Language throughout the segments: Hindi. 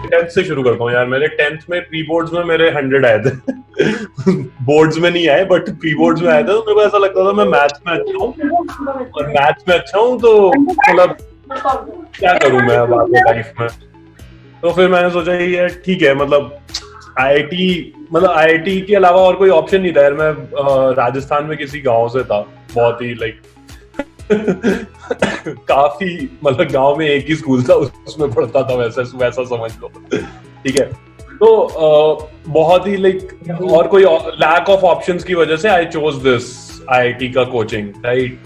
टेंथ से शुरू करता हूँ यार। मेरे टेंथ में प्री बोर्ड्स में मेरे 100 आए थे। बोर्ड्स में नहीं आए बट प्री बोर्ड्स में आए थे, तो मेरे को ऐसा लगता था मैं मैथ्स में अच्छा हूँ, और मैथ्स में अच्छा हूँ तो मतलब क्या करूँ मैं अब आगे लाइफ में। तो फिर मैंने सोचा ये ठीक है, मतलब आईआईटी, मतलब आईआईटी के अलावा और कोई ऑप्शन नहीं था यार। मैं राजस्थान में किसी गांव से था, बहुत ही लाइक काफी, मतलब गांव में एक ही स्कूल था, उसमें पढ़ता था, वैसा समझ लो। ठीक है, तो बहुत ही लाइक और कोई लैक ऑफ ऑप्शंस की वजह से आई चोज दिस आईआईटी का coaching, right.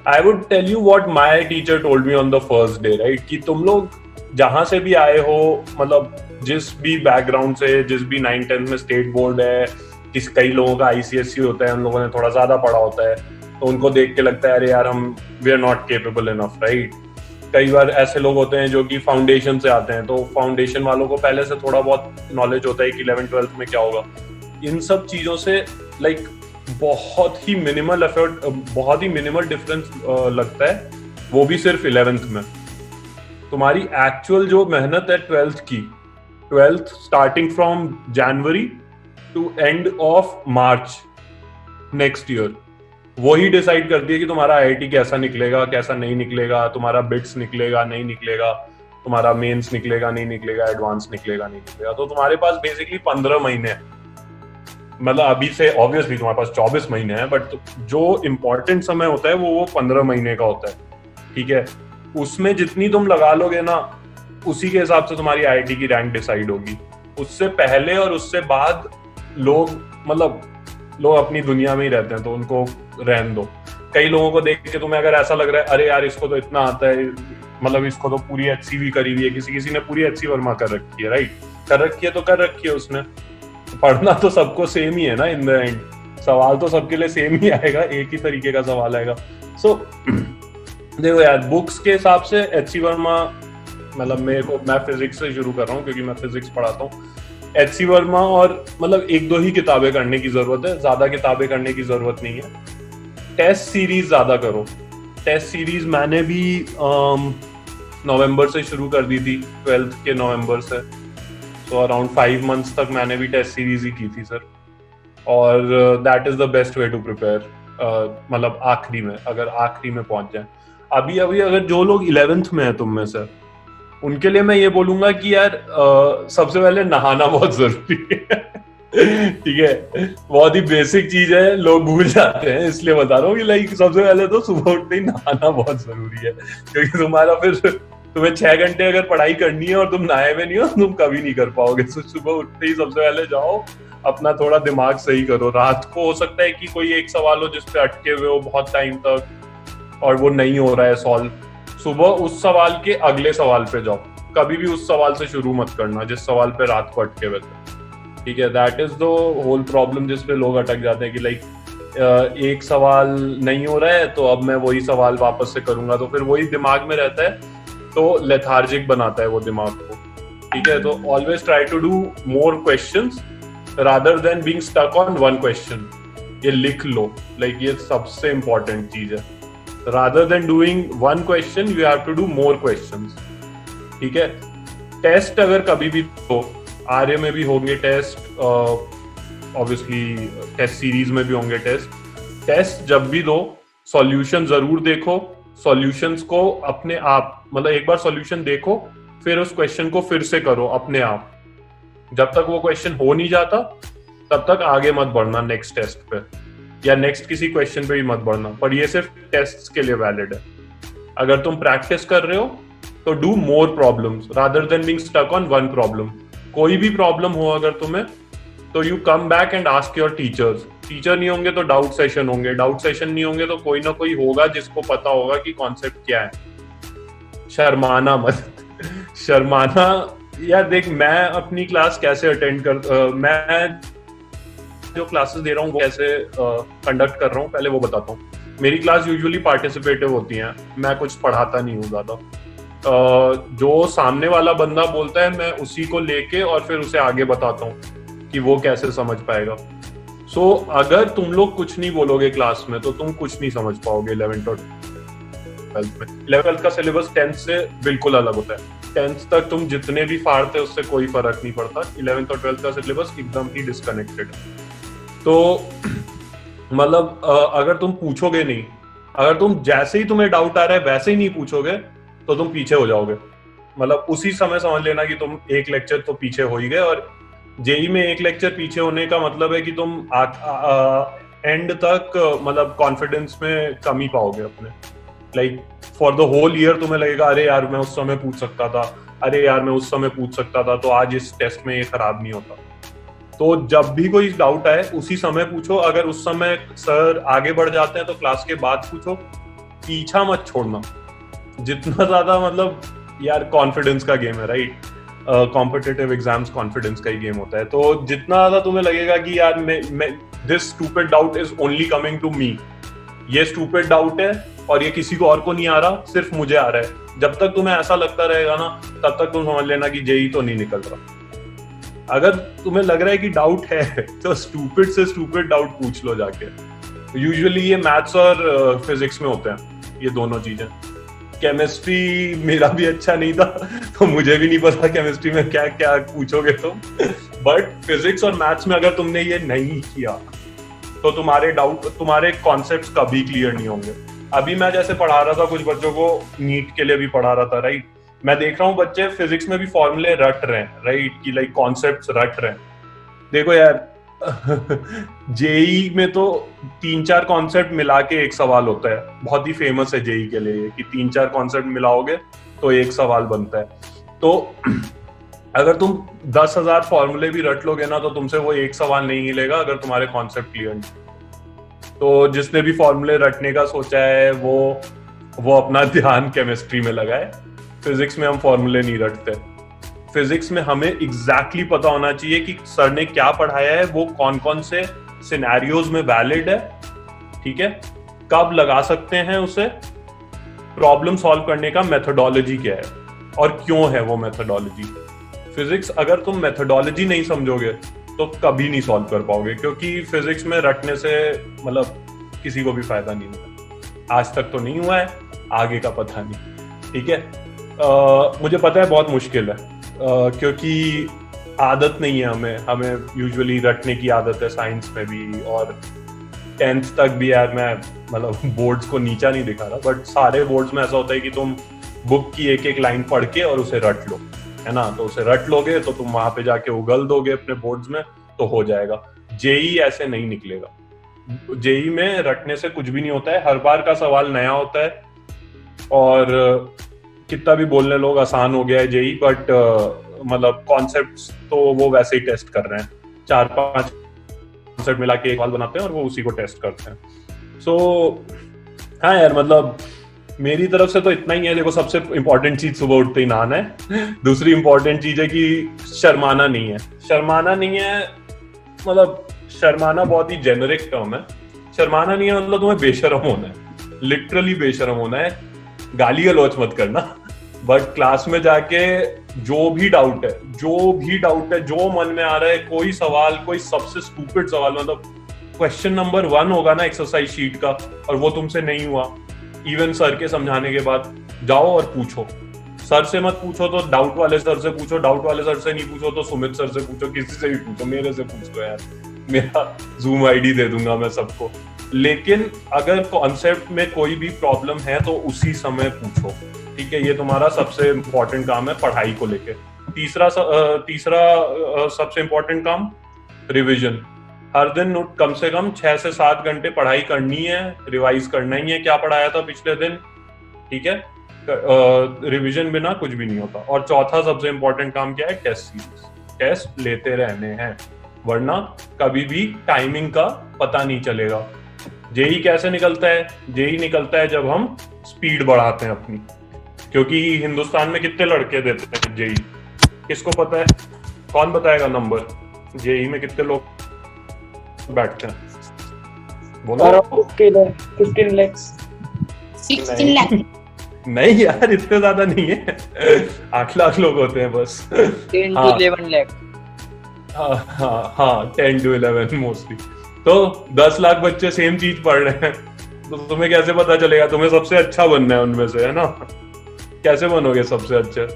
I would tell you what my teacher told me on the first day, right, कि तुम लोग जहां से भी आए हो, मतलब जिस भी बैकग्राउंड से, जिस भी 9-10 में स्टेट बोर्ड है, कई लोगों का आईसीएससी होता है, उन लोगों ने थोड़ा ज्यादा पढ़ा होता है, तो उनको देख के लगता है अरे यार हम we are not capable enough, right. कई बार ऐसे लोग होते हैं जो कि फाउंडेशन से आते हैं, तो फाउंडेशन वालों को पहले से थोड़ा बहुत नॉलेज होता है कि 11th-12th में क्या होगा। इन सब चीजों से लाइक बहुत ही मिनिमल एफर्ट, बहुत ही मिनिमल डिफरेंस लगता है, वो भी सिर्फ 11th में। तुम्हारी एक्चुअल जो मेहनत है 12th की, 12th starting from January to end of March next year, वही डिसाइड करती है कि तुम्हारा आईआईटी कैसा निकलेगा, कैसा नहीं निकलेगा, तुम्हारा बिट्स निकलेगा नहीं निकलेगा, तुम्हारा मेंस निकलेगा नहीं निकलेगा, एडवांस निकलेगा नहीं निकलेगा। तो तुम्हारे पास बेसिकली 15 महीने हैं, मतलब अभी से ऑब्वियसली तुम्हारे पास 24 महीने हैं, बट जो इंपॉर्टेंट समय होता है वो 15 महीने का होता है, ठीक है। उसमें जितनी तुम लगा लोगे ना, उसी के हिसाब से तुम्हारी आईआईटी की रैंक डिसाइड होगी। उससे पहले और उससे बाद लोग, मतलब लोग अपनी दुनिया में ही रहते हैं, तो उनको रहने दो। कई लोगों को देख के तुम्हें अगर ऐसा लग रहा है अरे यार इसको तो इतना आता है, मतलब इसको तो पूरी एचसी भी करी हुई है, किसी ने पूरी एचसी वर्मा कर रखी है, राइट, कर रखी है तो कर रखी है उसने। पढ़ना तो सबको सेम ही है ना, इन द एंड सवाल तो सबके लिए सेम ही आएगा, एक ही तरीके का सवाल आएगा। सो देखो यार, बुक्स के हिसाब से एचसी वर्मा, मतलब मैं फिजिक्स से शुरू कर रहा हूँ क्योंकि मैं फिजिक्स पढ़ाता हूँ। एचसी वर्मा और मतलब 1-2 ही किताबें करने की जरूरत है, ज्यादा किताबें करने की जरूरत नहीं है। टेस्ट सीरीज ज्यादा करो। टेस्ट सीरीज मैंने भी नवंबर से शुरू कर दी थी, 12th के नवंबर से, तो अराउंड 5 मंथ्स तक मैंने भी टेस्ट सीरीज ही की थी सर। और that is the best way to prepare, मतलब आखिरी में, अगर आखिरी में पहुंच जाए। अभी अगर जो लोग 11th में है तुम में से, उनके लिए मैं ये बोलूंगा कि यार सबसे पहले नहाना बहुत जरूरी है। ठीक है, बहुत ही बेसिक चीज है, लोग भूल जाते हैं, इसलिए बता रहा हूँ कि लाइक सबसे पहले तो सुबह उठते ही नहाना बहुत जरूरी है, क्योंकि तुम्हारा फिर तुम्हें 6 घंटे अगर पढ़ाई करनी है और तुम नहाए हुए नहीं हो, तुम कभी नहीं कर पाओगे। तो सुबह उठते ही सबसे पहले जाओ, अपना थोड़ा दिमाग सही करो। रात को हो सकता है कि कोई एक सवाल हो जिसपे अटके हुए हो बहुत टाइम तक और वो नहीं हो रहा है सॉल्व, सुबह उस सवाल के अगले सवाल पे जाओ। कभी भी उस सवाल से शुरू मत करना जिस सवाल पे रात को अटके हुए थे, ठीक है। That is the whole problem जिसपे लोग अटक जाते हैं कि लाइक एक सवाल नहीं हो रहा है तो अब मैं वही सवाल वापस से करूंगा, तो फिर वही दिमाग में रहता है, तो लेथार्जिक बनाता है वो दिमाग को, ठीक है। तो always try to do more questions rather than being stuck on one question. ये लिख लो, लाइक ये सबसे इंपॉर्टेंट चीज है। rather than doing one question you have to do more questions, ठीक है। टेस्ट अगर कभी भी हो, आर्य में भी होंगे टेस्ट, ऑब्वियसली टेस्ट सीरीज में भी होंगे टेस्ट जब भी दो, सॉल्यूशन जरूर देखो। सॉल्यूशंस को अपने आप, मतलब एक बार सॉल्यूशन देखो, फिर उस क्वेश्चन को फिर से करो अपने आप। जब तक वो क्वेश्चन हो नहीं जाता तब तक आगे मत बढ़ना नेक्स्ट टेस्ट पे, या नेक्स्ट किसी क्वेश्चन पे भी मत बढ़ना। पर ये सिर्फ टेस्ट्स के लिए वैलिड है। अगर तुम प्रैक्टिस कर रहे हो तो do more problems rather than being stuck on one problem. कोई भी प्रॉब्लम हो अगर तुम्हें, तो you come back and ask your teachers. Teacher नहीं होंगे तो डाउट सेशन होंगे, डाउट सेशन नहीं होंगे तो कोई ना कोई होगा जिसको पता होगा कि कॉन्सेप्ट क्या है। शर्माना मत। शर्माना यार, देख मैं अपनी क्लास कैसे अटेंड मैं जो क्लासेस दे रहा हूँ वो कैसे कंडक्ट कर रहा हूँ पहले वो बताता हूँ। मेरी क्लास यूजुअली पार्टिसिपेटिव होती हैं, मैं कुछ पढ़ाता नहीं हूँ ज्यादा। जो सामने वाला बंदा बोलता है मैं उसी को लेके और फिर उसे आगे बताता हूँ कि वो कैसे समझ पाएगा। सो अगर तुम लोग कुछ नहीं बोलोगे क्लास में तो तुम कुछ नहीं समझ पाओगे 11th और 12th में। 11th का सिलेबस 10th से बिल्कुल अलग होता है। 10th तक तुम जितने भी फाड़ते उससे कोई फर्क नहीं पड़ता। 11th और 12th का सिलेबस एकदम ही डिस्कनेक्टेड। तो मतलब अगर तुम पूछोगे नहीं, अगर तुम जैसे ही तुम्हें डाउट आ रहा है वैसे ही नहीं पूछोगे तो तुम पीछे हो जाओगे। मतलब उसी समय समझ लेना कि तुम एक लेक्चर तो पीछे हो ही गए। और जेई में एक लेक्चर पीछे होने का मतलब है कि तुम एंड तक मतलब कॉन्फिडेंस में कमी पाओगे अपने। Like for the whole year तुम्हें लगेगा अरे यार मैं उस समय पूछ सकता था, अरे यार मैं उस समय पूछ सकता था, तो आज इस टेस्ट में ये खराब नहीं होता। तो जब भी कोई डाउट आए उसी समय पूछो। अगर उस समय सर आगे बढ़ जाते हैं तो क्लास के बाद पूछो, पीछा मत छोड़ना। जितना ज्यादा मतलब यार कॉन्फिडेंस का गेम है राइट, कॉम्पिटिटिव एग्जाम्स कॉन्फिडेंस का ही गेम होता है। तो जितना ज्यादा तुम्हें लगेगा कि यार मैं this stupid doubt is only coming to me, ये स्टूपिड डाउट है और ये किसी को और को नहीं आ रहा, सिर्फ मुझे आ रहा है, जब तक तुम्हें ऐसा लगता रहेगा ना तब तक तुम समझ लेना कि जेई तो नहीं निकल रहा। अगर तुम्हें लग रहा है कि डाउट है तो स्टूपिड से स्टूपिड डाउट पूछ लो जाके। यूजुअली ये मैथ्स और फिजिक्स में होते हैं ये दोनों चीजें। केमिस्ट्री मेरा भी अच्छा नहीं था तो मुझे भी नहीं पता केमिस्ट्री में क्या क्या पूछोगे तुम। बट फिजिक्स और मैथ्स में अगर तुमने ये नहीं किया तो तुम्हारे डाउट, तुम्हारे कॉन्सेप्ट्स कभी क्लियर नहीं होंगे। अभी मैं जैसे पढ़ा रहा था कुछ बच्चों को, नीट के लिए भी पढ़ा रहा था राइट, मैं देख रहा हूँ बच्चे फिजिक्स में भी फॉर्मूले रट रहे हैं राइट, कि लाइक कॉन्सेप्ट्स रट रहे हैं। देखो यार जेई में तो 3-4 कॉन्सेप्ट मिला के एक सवाल होता है, बहुत ही फेमस है जेई के लिए कि 3-4 कॉन्सेप्ट मिलाओगे तो एक सवाल बनता है। तो अगर तुम 10,000 फॉर्मूले भी रट लोगे ना तो तुमसे वो एक सवाल नहीं मिलेगा अगर तुम्हारे कॉन्सेप्ट क्लियर नहीं। तो जिसने भी फॉर्मूले रटने का सोचा है वो अपना ध्यान केमिस्ट्री में लगाए। फिजिक्स में हम फॉर्मूले नहीं रटते। फिजिक्स में हमें एग्जैक्टली पता होना चाहिए कि सर ने क्या पढ़ाया है, वो कौन कौन से सिनेरियोज में वैलिड है, ठीक है, कब लगा सकते हैं उसे, प्रॉब्लम सॉल्व करने का मेथोडोलॉजी क्या है और क्यों है वो मेथोडोलॉजी। फिजिक्स अगर तुम मेथोडोलॉजी नहीं समझोगे तो कभी नहीं सॉल्व कर पाओगे, क्योंकि फिजिक्स में रटने से मतलब किसी को भी फायदा नहीं हुआ, आज तक तो नहीं हुआ है, आगे का पता नहीं, ठीक है। मुझे पता है बहुत मुश्किल है क्योंकि आदत नहीं है हमें यूजुअली रटने की आदत है साइंस में भी, और 10th तक भी यार मैं मतलब बोर्ड्स को नीचा नहीं दिखा रहा, बट सारे बोर्ड्स में ऐसा होता है कि तुम बुक की एक एक लाइन पढ़ के और उसे रट लो, है ना। तो उसे रट लोगे तो तुम वहां पे जाके उगल दोगे अपने बोर्ड्स में तो हो जाएगा। जेई ऐसे नहीं निकलेगा। जेई में रटने से कुछ भी नहीं होता है, हर बार का सवाल नया होता है और कितना भी बोलने लोग आसान हो गया है जेई, बट मतलब कॉन्सेप्ट्स तो वो वैसे ही टेस्ट कर रहे हैं, 4-5 कॉन्सेप्ट मिला के एक सवाल बनाते हैं और वो उसी को टेस्ट करते हैं। सो हाँ यार मतलब मेरी तरफ से तो इतना ही है। देखो सबसे इंपॉर्टेंट चीज सुबह उठते ही नहाना है। दूसरी इंपॉर्टेंट चीज है कि शर्माना नहीं है। शर्माना नहीं है मतलब शर्माना बहुत ही जेनरिक टर्म है। शर्माना नहीं है मतलब तुम्हें बेशरम होना है, लिटरली बेशरम होना है। गाली गलौच मत करना, बट क्लास में जाके जो भी डाउट है, जो मन में आ रहा है, कोई सवाल, कोई सबसे स्टूपिड सवाल, मतलब क्वेश्चन नंबर 1 होगा ना एक्सरसाइज शीट का और वो तुमसे नहीं हुआ, इवन सर के समझाने के बाद जाओ और पूछो। सर से मत पूछो तो डाउट वाले सर से पूछो, डाउट वाले सर से नहीं पूछो तो सुमित सर से पूछो, किसी से भी पूछो, मेरे से पूछ लो यार, मेरा जूम आईडी दे दूंगा मैं सबको। लेकिन अगर कॉन्सेप्ट में कोई भी प्रॉब्लम है तो उसी समय पूछो, ठीक है। ये तुम्हारा सबसे इंपॉर्टेंट काम है पढ़ाई को लेके। तीसरा सबसे इंपॉर्टेंट काम रिवीजन। हर दिन कम से कम 6 से 7 घंटे पढ़ाई करनी है, रिवाइज करना ही है क्या पढ़ाया था पिछले दिन, ठीक है। रिवीजन बिना कुछ भी नहीं होता। और चौथा सबसे इंपॉर्टेंट काम क्या है, टेस्ट सीरीज। टेस्ट लेते रहने हैं वरना कभी भी टाइमिंग का पता नहीं चलेगा। जेई कैसे निकलता है, जेई निकलता है जब हम स्पीड बढ़ाते हैं अपनी, क्योंकि हिंदुस्तान में कितने लड़के देते हैं जेई, किसको पता है, कौन बताएगा नंबर, जेई में कितने लोग बैठते हैं, बोलो। 15 लाख 16 लाख नहीं यार इतने ज्यादा नहीं है, 8 लाख लोग होते हैं बस। 10 to 11 लाख। हाँ 10 to 11 मोस्टली। तो 10 लाख बच्चे सेम चीज पढ़ रहे हैं, तो तुम्हें कैसे पता चलेगा? तुम्हें सबसे अच्छा बनना है उनमें से, है ना? कैसे बनोगे सबसे अच्छे?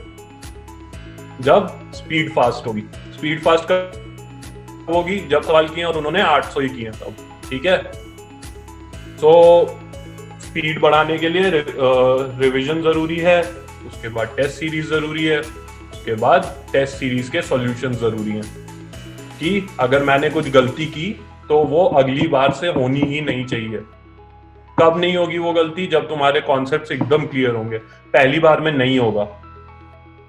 जब स्पीड फास्ट होगी। स्पीड फास्ट कब होगी? जब सवाल किए और उन्होंने 800 ही किए तब। ठीक है, तो स्पीड बढ़ाने के लिए रिवीजन जरूरी है, उसके बाद टेस्ट सीरीज जरूरी है, उसके बाद टेस्ट सीरीज के सॉल्यूशन जरूरी हैं कि अगर मैंने कुछ गलती की तो वो अगली बार से होनी ही नहीं चाहिए। कब नहीं होगी वो गलती? जब तुम्हारे कॉन्सेप्ट्स एकदम क्लियर होंगे। पहली बार में नहीं होगा,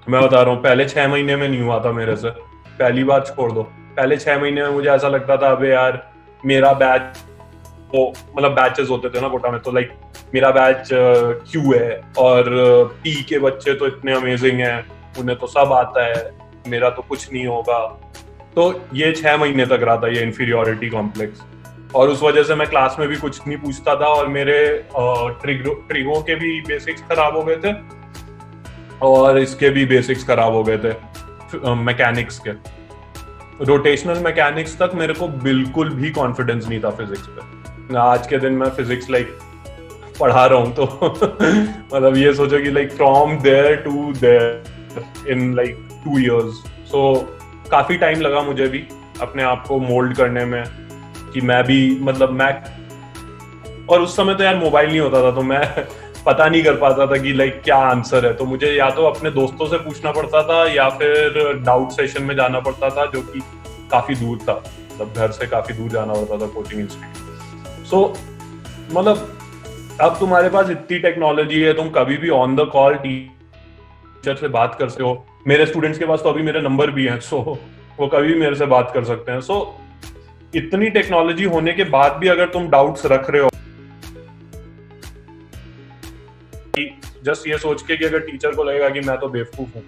मैं बता रहा हूँ। पहले 6 महीने में नहीं हुआ था मेरे से, पहली बार छोड़ दो। पहले 6 महीने में मुझे ऐसा लगता था अबे यार मेरा बैच, वो मतलब बैचेस होते थे ना कोटा में, तो लाइक मेरा बैच क्यू है और पी के बच्चे तो इतने अमेजिंग हैं, उन्हें तो सब आता है, मेरा तो कुछ नहीं होगा। तो ये 6 महीने तक रहा था ये इंफीरियोरिटी कॉम्प्लेक्स, और उस वजह से मैं क्लास में भी कुछ नहीं पूछता था और मेरे ट्रिगों के भी बेसिक्स खराब हो गए थे और इसके भी बेसिक्स खराब हो गए थे, मैकेनिक्स के। रोटेशनल मैकेनिक्स तक मेरे को बिल्कुल भी कॉन्फिडेंस नहीं था फिजिक्स पे। आज के दिन मैं फिजिक्स लाइक पढ़ा रहा हूँ तो मतलब ये सोचो कि like from there to there in like 2 years। So काफी टाइम लगा मुझे भी अपने आप को मोल्ड करने में कि मैं भी मतलब मैं, और उस समय तो यार मोबाइल नहीं होता था तो मैं पता नहीं कर पाता था कि लाइक क्या आंसर है, तो मुझे या तो अपने दोस्तों से पूछना पड़ता था या फिर डाउट सेशन में जाना पड़ता था, जो कि काफी दूर था, मतलब घर से काफी दूर जाना पड़ता था कोचिंग इंस्टीट्यूट। सो मतलब अब तुम्हारे पास इतनी टेक्नोलॉजी है, तुम कभी भी ऑन द कॉल टीचर से बात कर सकते हो। मेरे स्टूडेंट्स के पास तो अभी मेरे नंबर भी हैं, सो वो कभी भी मेरे से बात कर सकते हैं। सो इतनी टेक्नोलॉजी होने के बाद भी अगर तुम डाउट्स रख रहे हो, जस्ट ये सोच के कि अगर टीचर को लगेगा कि मैं तो बेवकूफ हूं,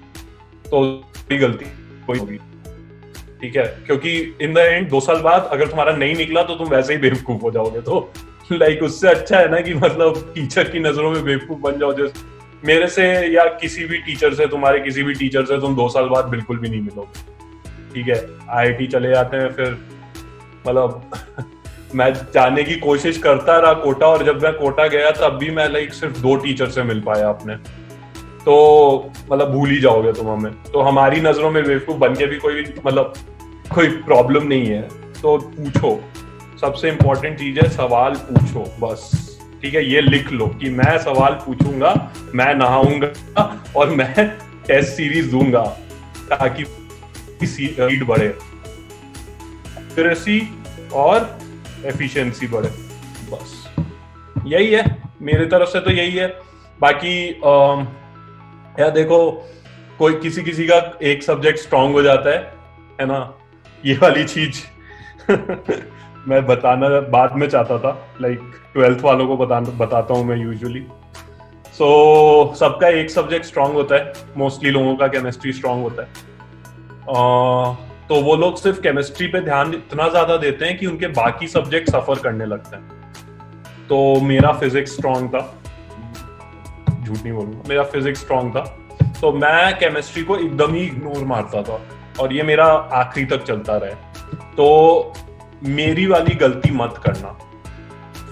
तो कोई गलती कोई होगी। ठीक है, क्योंकि इन द एंड 2 साल बाद अगर तुम्हारा नहीं निकला तो तुम वैसे ही बेवकूफ हो जाओगे। तो लाइक उससे अच्छा है ना कि मतलब टीचर की नजरों में बेवकूफ बन जाओ। जैसे मेरे से या किसी भी टीचर से, तुम्हारे किसी भी टीचर से तुम 2 साल बाद बिल्कुल भी नहीं मिलोगे। ठीक है, IIT चले जाते हैं फिर मतलब मैं जाने की कोशिश करता रहा कोटा, और जब मैं कोटा गया तब भी मैं लाइक सिर्फ 2 टीचर से मिल पाया अपने, तो मतलब भूल ही जाओगे तुम हमें। तो हमारी नजरों में बेवकूफ बन के भी कोई मतलब कोई प्रॉब्लम नहीं है। तो पूछो, सबसे इंपॉर्टेंट चीज है सवाल पूछो बस। ठीक है, ये लिख लो कि मैं सवाल पूछूंगा, मैं नहाऊंगा और मैं टेस्ट सीरीज दूंगा ताकि स्पीड बढ़े, एक्यूरेसी और एफिशिएंसी बढ़े। बस यही है मेरी तरफ से, तो यही है। बाकी यार देखो, कोई किसी किसी का एक सब्जेक्ट स्ट्रांग हो जाता है ना, ये वाली चीज मैं बताना बाद में चाहता था, लाइक 12th वालों को बताता हूँ मैं यूजुअली। सो सबका एक सब्जेक्ट स्ट्रांग होता है, मोस्टली लोगों का केमिस्ट्री स्ट्रांग होता है। तो वो लोग सिर्फ केमिस्ट्री पे ध्यान इतना ज्यादा देते हैं कि उनके बाकी सब्जेक्ट सफर करने लगते हैं। तो मेरा फिजिक्स स्ट्रांग था, झूठ नहीं बोलूंगा, मेरा फिजिक्स स्ट्रांग था, तो मैं केमिस्ट्री को एकदम ही इग्नोर मारता था और ये मेरा आखिरी तक चलता रहा। तो मेरी वाली गलती मत करना।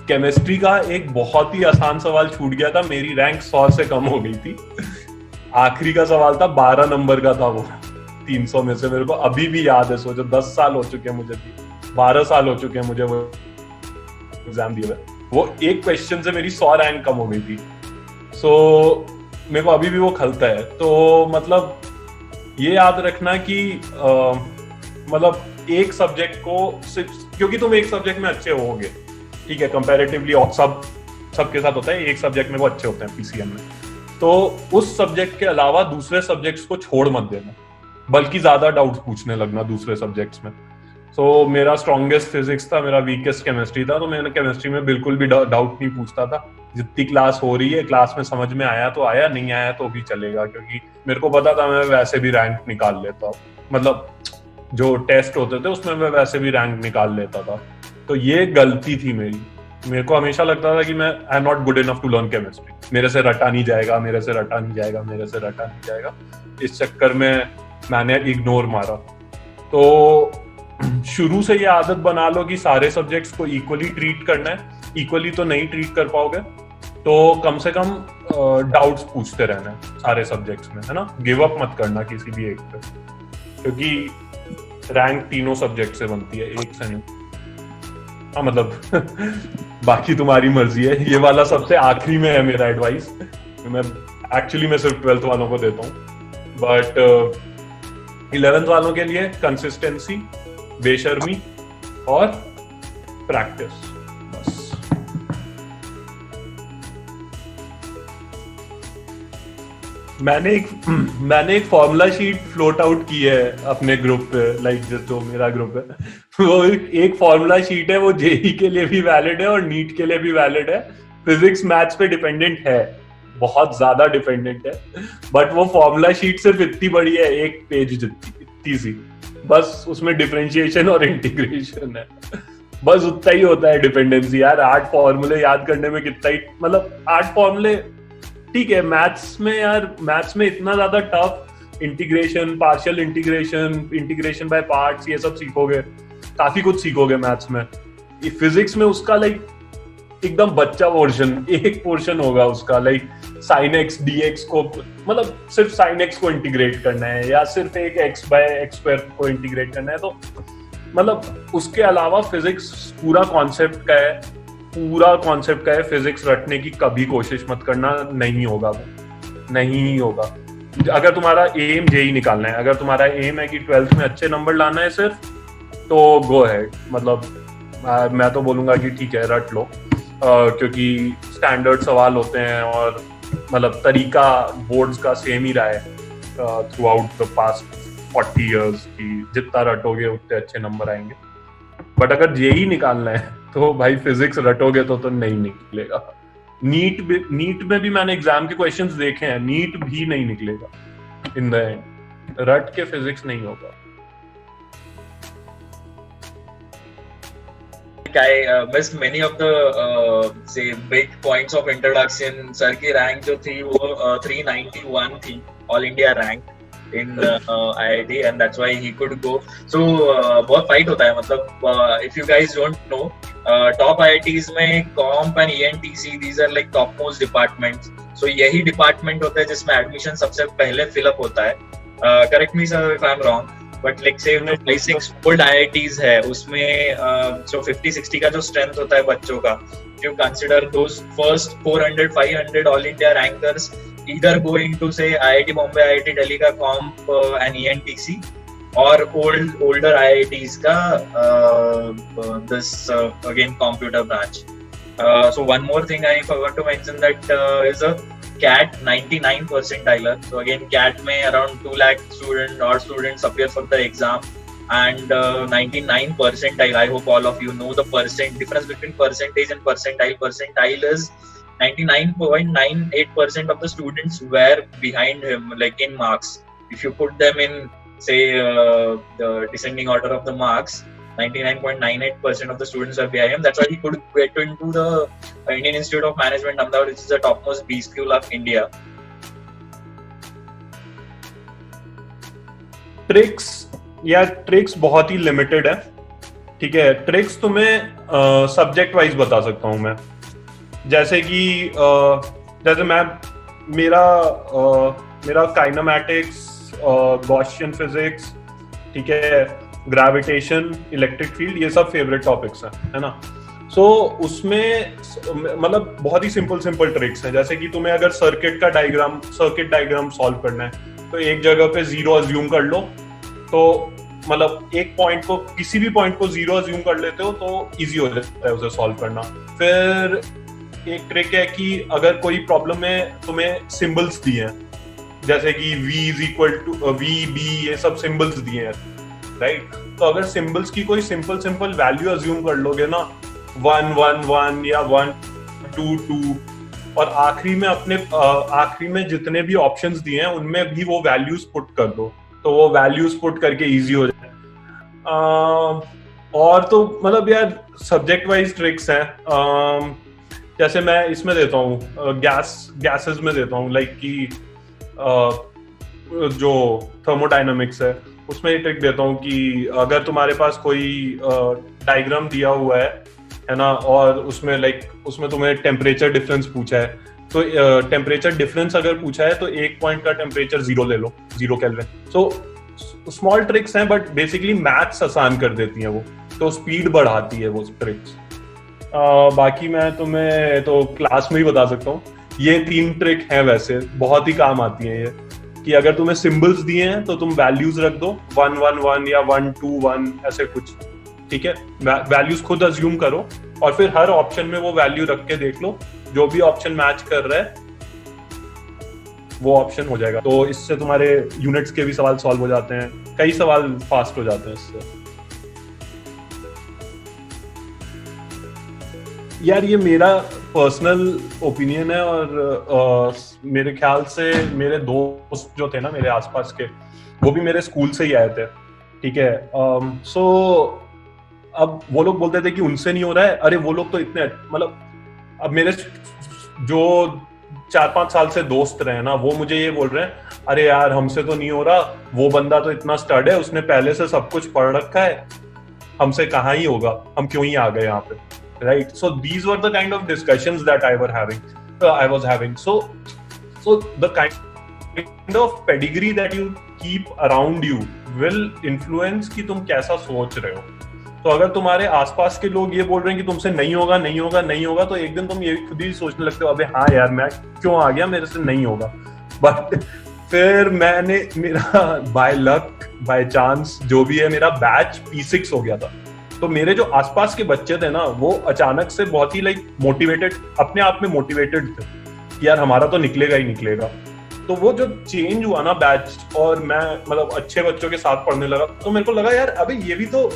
केमिस्ट्री का एक बहुत ही आसान सवाल छूट गया था, मेरी रैंक 100 से कम हो गई थी। आखिरी का सवाल था, 12 नंबर का था वो 300 में से। मेरे को अभी भी याद है, सोचो 10 साल हो चुके हैं मुझे भी, 12 साल हो चुके हैं मुझे वो एग्जाम दिए हुए। वो एक क्वेश्चन से मेरी 100 रैंक कम हो गई थी। सो मेरे को अभी भी वो खलता है। तो मतलब ये याद रखना कि मतलब एक सब्जेक्ट को सिर्फ क्योंकि तुम एक सब्जेक्ट में अच्छे होगे, ठीक है, कंपैरेटिवली सबके साथ होता है, एक सब्जेक्ट में वो अच्छे होते हैं PCM में, तो उस सब्जेक्ट के अलावा दूसरे सब्जेक्ट्स को छोड़ मत देना, बल्कि ज्यादा डाउट्स पूछने लगना दूसरे सब्जेक्ट्स में। सो मेरा स्ट्रॉन्गेस्ट फिजिक्स था, मेरा वीकेस्ट केमिस्ट्री था, तो मैंने केमिस्ट्री में बिल्कुल भी डाउट नहीं पूछता था। जितनी क्लास हो रही है, क्लास में समझ में आया तो आया, नहीं आया तो भी चलेगा, क्योंकि मेरे को पता था मैं वैसे भी रैंक निकाल लेता, मतलब जो टेस्ट होते थे उसमें मैं वैसे भी रैंक निकाल लेता था। तो ये गलती थी मेरी। मेरे को हमेशा लगता था कि मैं I am not good enough to learn chemistry, मेरे से रटा नहीं जाएगा, मेरे से रटा नहीं जाएगा, मेरे से रटा नहीं जाएगा। इस चक्कर में मैंने इग्नोर मारा। तो शुरू से ये आदत बना लो कि सारे सब्जेक्ट्स को इक्वली ट्रीट करना है, इक्वली तो नहीं ट्रीट कर पाओगे, तो कम से कम डाउट्स पूछते रहना है सारे सब्जेक्ट्स में, है ना। गिव अप मत करना किसी भी एक पे, क्योंकि रैंक तीनों सब्जेक्ट से बनती है, एक से नहीं। हाँ मतलब बाकी तुम्हारी मर्जी है। ये वाला सबसे आखिरी में है मेरा एडवाइस, मैं सिर्फ 12th वालों को देता हूँ, बट 11th वालों के लिए कंसिस्टेंसी, बेशर्मी और प्रैक्टिस, बस। मैंने एक फॉर्मूला शीट फ्लोट आउट की है अपने ग्रुप पे, लाइक जो मेरा ग्रुप है वो एक फॉर्मूला शीट है, वो जेई के लिए भी वैलिड है और नीट के लिए भी वैलिड है। फिजिक्स मैथ्स पे डिपेंडेंट है, बहुत ज्यादा डिपेंडेंट है, बट वो फॉर्मूला शीट सिर्फ इतनी बड़ी है, एक पेज जितनी, इतनी सी, बस उसमें डिफरेंशिएशन और इंटीग्रेशन है, बस उतना ही होता है डिपेंडेंसी। यार 8 फॉर्मूले याद करने में कितना ही, मतलब 8 फॉर्मूले ठीक है। मैथ्स में इतना ज्यादा tough, integration, partial integration, integration by parts, ये सब सीखोगे, काफी कुछ सीखोगे मैथ्स में। फिजिक्स में उसका लाइक एकदम बच्चा वर्जन, एक पोर्शन होगा उसका, लाइक साइन एक्स डीएक्स को, मतलब सिर्फ साइन एक्स को इंटीग्रेट करना है, या सिर्फ एक एक्स बाय एक्स स्क्वायर को इंटीग्रेट करना है, तो मतलब उसके अलावा फिजिक्स पूरा कॉन्सेप्ट का है। फिजिक्स रटने की कभी कोशिश मत करना, नहीं होगा वो, नहीं होगा। अगर तुम्हारा एम जेई निकालना है, अगर तुम्हारा एम है कि 12th में अच्छे नंबर लाना है सिर्फ, तो गो अहेड, मतलब मैं तो बोलूंगा कि ठीक है रट लो, क्योंकि स्टैंडर्ड सवाल होते हैं और मतलब तरीका बोर्ड्स का सेम ही रहा है through out the past 40 years की, जितना रटोगे उतने अच्छे नंबर आएंगे। बट अगर जेई निकालना है तो भाई फिजिक्स रटोगे तो नहीं निकलेगा। नीट में भी मैंने एग्जाम के क्वेश्चंस देखे हैं, नीट भी नहीं निकलेगा इन द एंड, रट के फिजिक्स नहीं होगा। I missed many of the say big points of introduction. Sir की rank जो थी वो 391 थी, all India rank in IIT, and that's why he could go. So बहुत fight होता है, मतलब if you guys don't know, top IITs में comp and ENTC, these are like top most departments. So यही department होता है जिसमें admission सबसे पहले fill up होता है. Correct me sir if I'm wrong. But like से 56 ओल्ड IITs है, उसमें जो 50-60 का जो स्ट्रेंथ होता है बच्चों का, you consider those first 400-500 all India rankers either going to say IIT Bombay, IIT Delhi का कॉम्प एंड ENTC, और older IITs का this again computer branch. So one more thing I forgot to mention, that is a CAT 99 percentiler. So again CAT में around 2 lakh students appear for the exam, and 99 percentile, I hope all of you know the difference between percentage and percentile. Percentile is 99.98% of the students were behind him, like in marks. If you put them in say the descending order of the marks, 99.98% of the students are behind him. That's why he could get into the Indian Institute of Management, Ahmedabad, which is the topmost B school of India. Tricks बहुत ही लिमिटेड है, ठीक है। ट्रिक्स तुम्हें सब्जेक्ट वाइज बता सकता हूं मैं, जैसे कि जैसे मैं मेरा काइनेमैटिक्स, गॉसियन फिजिक्स, ठीक है, ग्रेविटेशन, इलेक्ट्रिक फील्ड, ये सब फेवरेट टॉपिक्स हैं, है ना। सो उसमें मतलब बहुत ही सिंपल ट्रिक्स हैं, जैसे कि तुम्हें अगर सर्किट डायग्राम सॉल्व करना है, तो एक जगह पे 0 अज्यूम कर लो, तो मतलब एक पॉइंट को, किसी भी पॉइंट को 0 अज्यूम कर लेते हो तो इजी हो जाता है उसे सॉल्व करना। फिर एक ट्रिक है कि अगर कोई प्रॉब्लम में तुम्हें सिंबल्स दिए हैं, जैसे कि V is equal to VB, ये सब सिंबल्स दिए हैं, राइट। तो अगर सिंबल्स की कोई सिंपल वैल्यू अज्यूम कर लोगे ना, 1 1 1 या 1 2 2, और आखिरी में जितने भी ऑप्शंस दिए हैं उनमें भी वो वैल्यूज पुट कर दो, तो वो वैल्यूज पुट करके इजी हो जाए। और तो मतलब यार सब्जेक्ट वाइज ट्रिक्स हैं, जैसे मैं इसमें देता हूँ गैसेस में देता हूँ, लाइक कि जो थर्मोडायनामिक्स है उसमें ये ट्रिक देता हूँ कि अगर तुम्हारे पास कोई डायग्राम दिया हुआ है ना, और उसमें तुम्हें टेम्परेचर डिफरेंस पूछा है, तो टेम्परेचर डिफरेंस अगर पूछा है तो एक पॉइंट का टेम्परेचर 0 ले लो, 0 केल्विन। सो स्मॉल ट्रिक्स हैं बट बेसिकली मैथ्स आसान कर देती हैं वो, तो स्पीड बढ़ाती है वो ट्रिक्स। बाकी मैं तुम्हें तो क्लास में ही बता सकता हूँ, ये 3 ट्रिक हैं, वैसे बहुत ही काम आती हैं ये, कि अगर तुम्हें सिंबल्स दिए हैं तो तुम वैल्यूज रख दो 1 1 1 या 1 2 1 ऐसे कुछ, ठीक है। वैल्यूज खुद अज्यूम करो और फिर हर ऑप्शन में वो वैल्यू रख के देख लो, जो भी ऑप्शन मैच कर रहा है वो ऑप्शन हो जाएगा। तो इससे तुम्हारे यूनिट्स के भी सवाल सॉल्व हो जाते हैं, कई सवाल फास्ट हो जाते हैं इससे। यार ये मेरा पर्सनल ओपिनियन है, और मेरे ख्याल से मेरे दोस्त जो थे ना मेरे आसपास के, वो भी मेरे स्कूल से ही आए थे, ठीक है। सो अब वो लोग बोलते थे कि उनसे नहीं हो रहा है, अरे वो लोग तो इतने, मतलब अब मेरे जो 4-5 साल से दोस्त रहे ना, वो मुझे ये बोल रहे हैं, अरे यार हमसे तो नहीं हो रहा, वो बंदा तो इतना स्टड है, उसने पहले से सब कुछ पढ़ रखा है, हमसे कहाँ ही होगा, हम क्यों ही आ गए यहाँ पे, right? So these were the kind of discussions that I was having. So the kind of pedigree that you keep around you will influence कि तुम कैसा सोच रहे हो। तो अगर तुम्हारे आसपास के लोग ये बोल रहे हैं कि तुमसे नहीं होगा नहीं होगा नहीं होगा, तो एक दिन तुम ये खुद ही सोचने लगते हो, अबे हाँ यार मैं क्यों आ गया, मेरे से नहीं होगा। बट फिर मेरा बाय लक बाय चांस जो भी है, मेरा बैच P6 हो गया था। तो मेरे जो आसपास के बच्चे थे ना, वो अचानक से बहुत ही मोटिवेटेड, अपने आप में मोटिवेटेड थे कि यार हमारा तो निकलेगा ही निकलेगा। तो वो जो चेंज हुआ ना बैच, और मैं मतलब अच्छे बच्चों के साथ पढ़ने लगा, तो मेरे को लगा यार अबे ये भी तो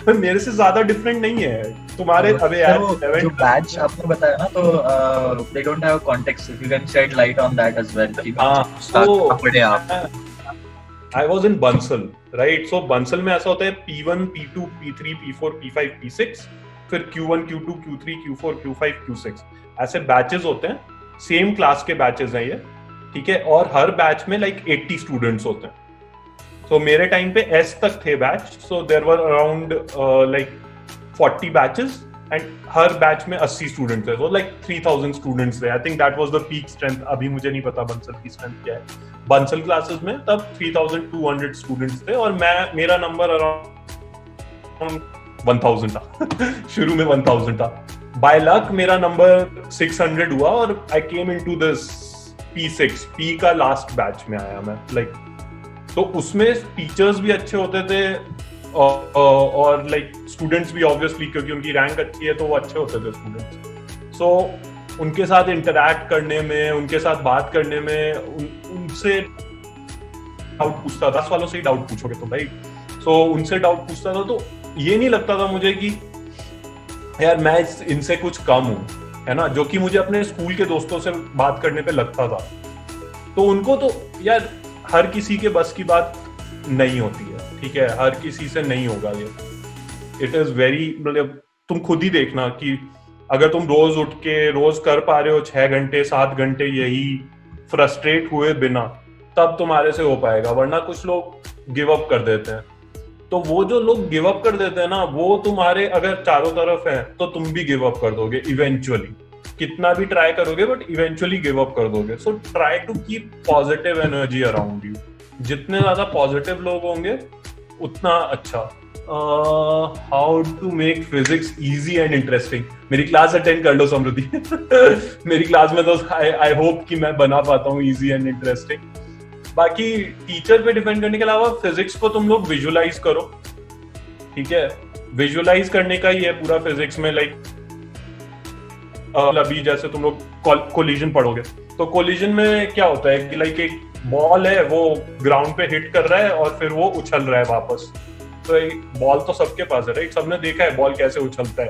मेरे से ज्यादा डिफरेंट नहीं है तुम्हारे। अबे यार जो बैच आपने बताया ना, तो they don't have context, if you can shed light on that as well. I was in Bansal, right? So Bansal में ऐसा होता है P1, P2, P3, P4, P5, P6, फिर Q1, Q2, Q3, Q4, Q5, Q6 ऐसे बैचेस होते हैं, सेम क्लास के बैचेस हैं ये, ठीक है। और हर बैच में 80 स्टूडेंट्स होते हैं। तो मेरे टाइम पे S तक थे batch, so there were around 40 batches, and हर बैच में 80 स्टूडेंट्स थे, तो 3000 स्टूडेंट्स थे। I think that was the peak strength. अभी मुझे नहीं पता बंसल की स्ट्रेंथ क्या है। बंसल क्लासेस में तब 3200 स्टूडेंट्स थे, और मेरा नंबर अराउंड 1000 था शुरू में 1000 था। बाय लक मेरा नंबर 600 हुआ, और I came into this P6, P का लास्ट बैच में आया मैं। तो उसमें टीचर्स भी अच्छे होते थे, और स्टूडेंट्स भी ऑब्वियसली, क्योंकि उनकी रैंक अच्छी है तो वो अच्छे होते थे स्टूडेंट्स। सो उनके साथ इंटरैक्ट करने में, उनके साथ बात करने में, उनसे डाउट पूछता था। 10 वालों से ही डाउट पूछोगे तो भाई, सो उनसे डाउट पूछता था, तो ये नहीं लगता था मुझे कि यार मैं इनसे कुछ कम हूँ, है ना, जो कि मुझे अपने स्कूल के दोस्तों से बात करने पे लगता था। तो उनको तो यार हर किसी के बस की बात नहीं होती है, ठीक है, हर किसी से नहीं होगा ये। इट इज वेरी, मतलब तुम खुद ही देखना कि अगर तुम रोज उठ के रोज कर पा रहे हो 6 घंटे 7 घंटे यही फ्रस्ट्रेट हुए बिना, तब तुम्हारे से हो पाएगा, वरना कुछ लोग गिव अप कर देते हैं। तो वो जो लोग गिव अप कर देते हैं ना, वो तुम्हारे अगर चारों तरफ हैं तो तुम भी गिव अप कर दोगे इवेंचुअली। कितना भी ट्राई करोगे बट इवेंचुअली गिव अप कर दोगे। So try to keep positive energy around you. जितने ज्यादा पॉजिटिव लोग होंगे उतना अच्छा। How to make physics easy and interesting. मेरी क्लास अटेंड कर लो समृद्धि मेरी क्लास में तो आई होप कि मैं बना पाता हूँ इजी एंड इंटरेस्टिंग। बाकी टीचर पे डिपेंड करने के अलावा फिजिक्स को तुम लोग विजुअलाइज करो, ठीक है। विजुअलाइज करने का ही है पूरा फिजिक्स में। अभी जैसे तुम लोग कोलिजन पढ़ोगे, तो कोलिजन में क्या होता है कि एक बॉल है, वो ग्राउंड पे हिट कर रहा है और फिर वो उछल रहा है वापस। तो बॉल तो सबके पास है, राइट, सबने देखा है बॉल कैसे उछलता है,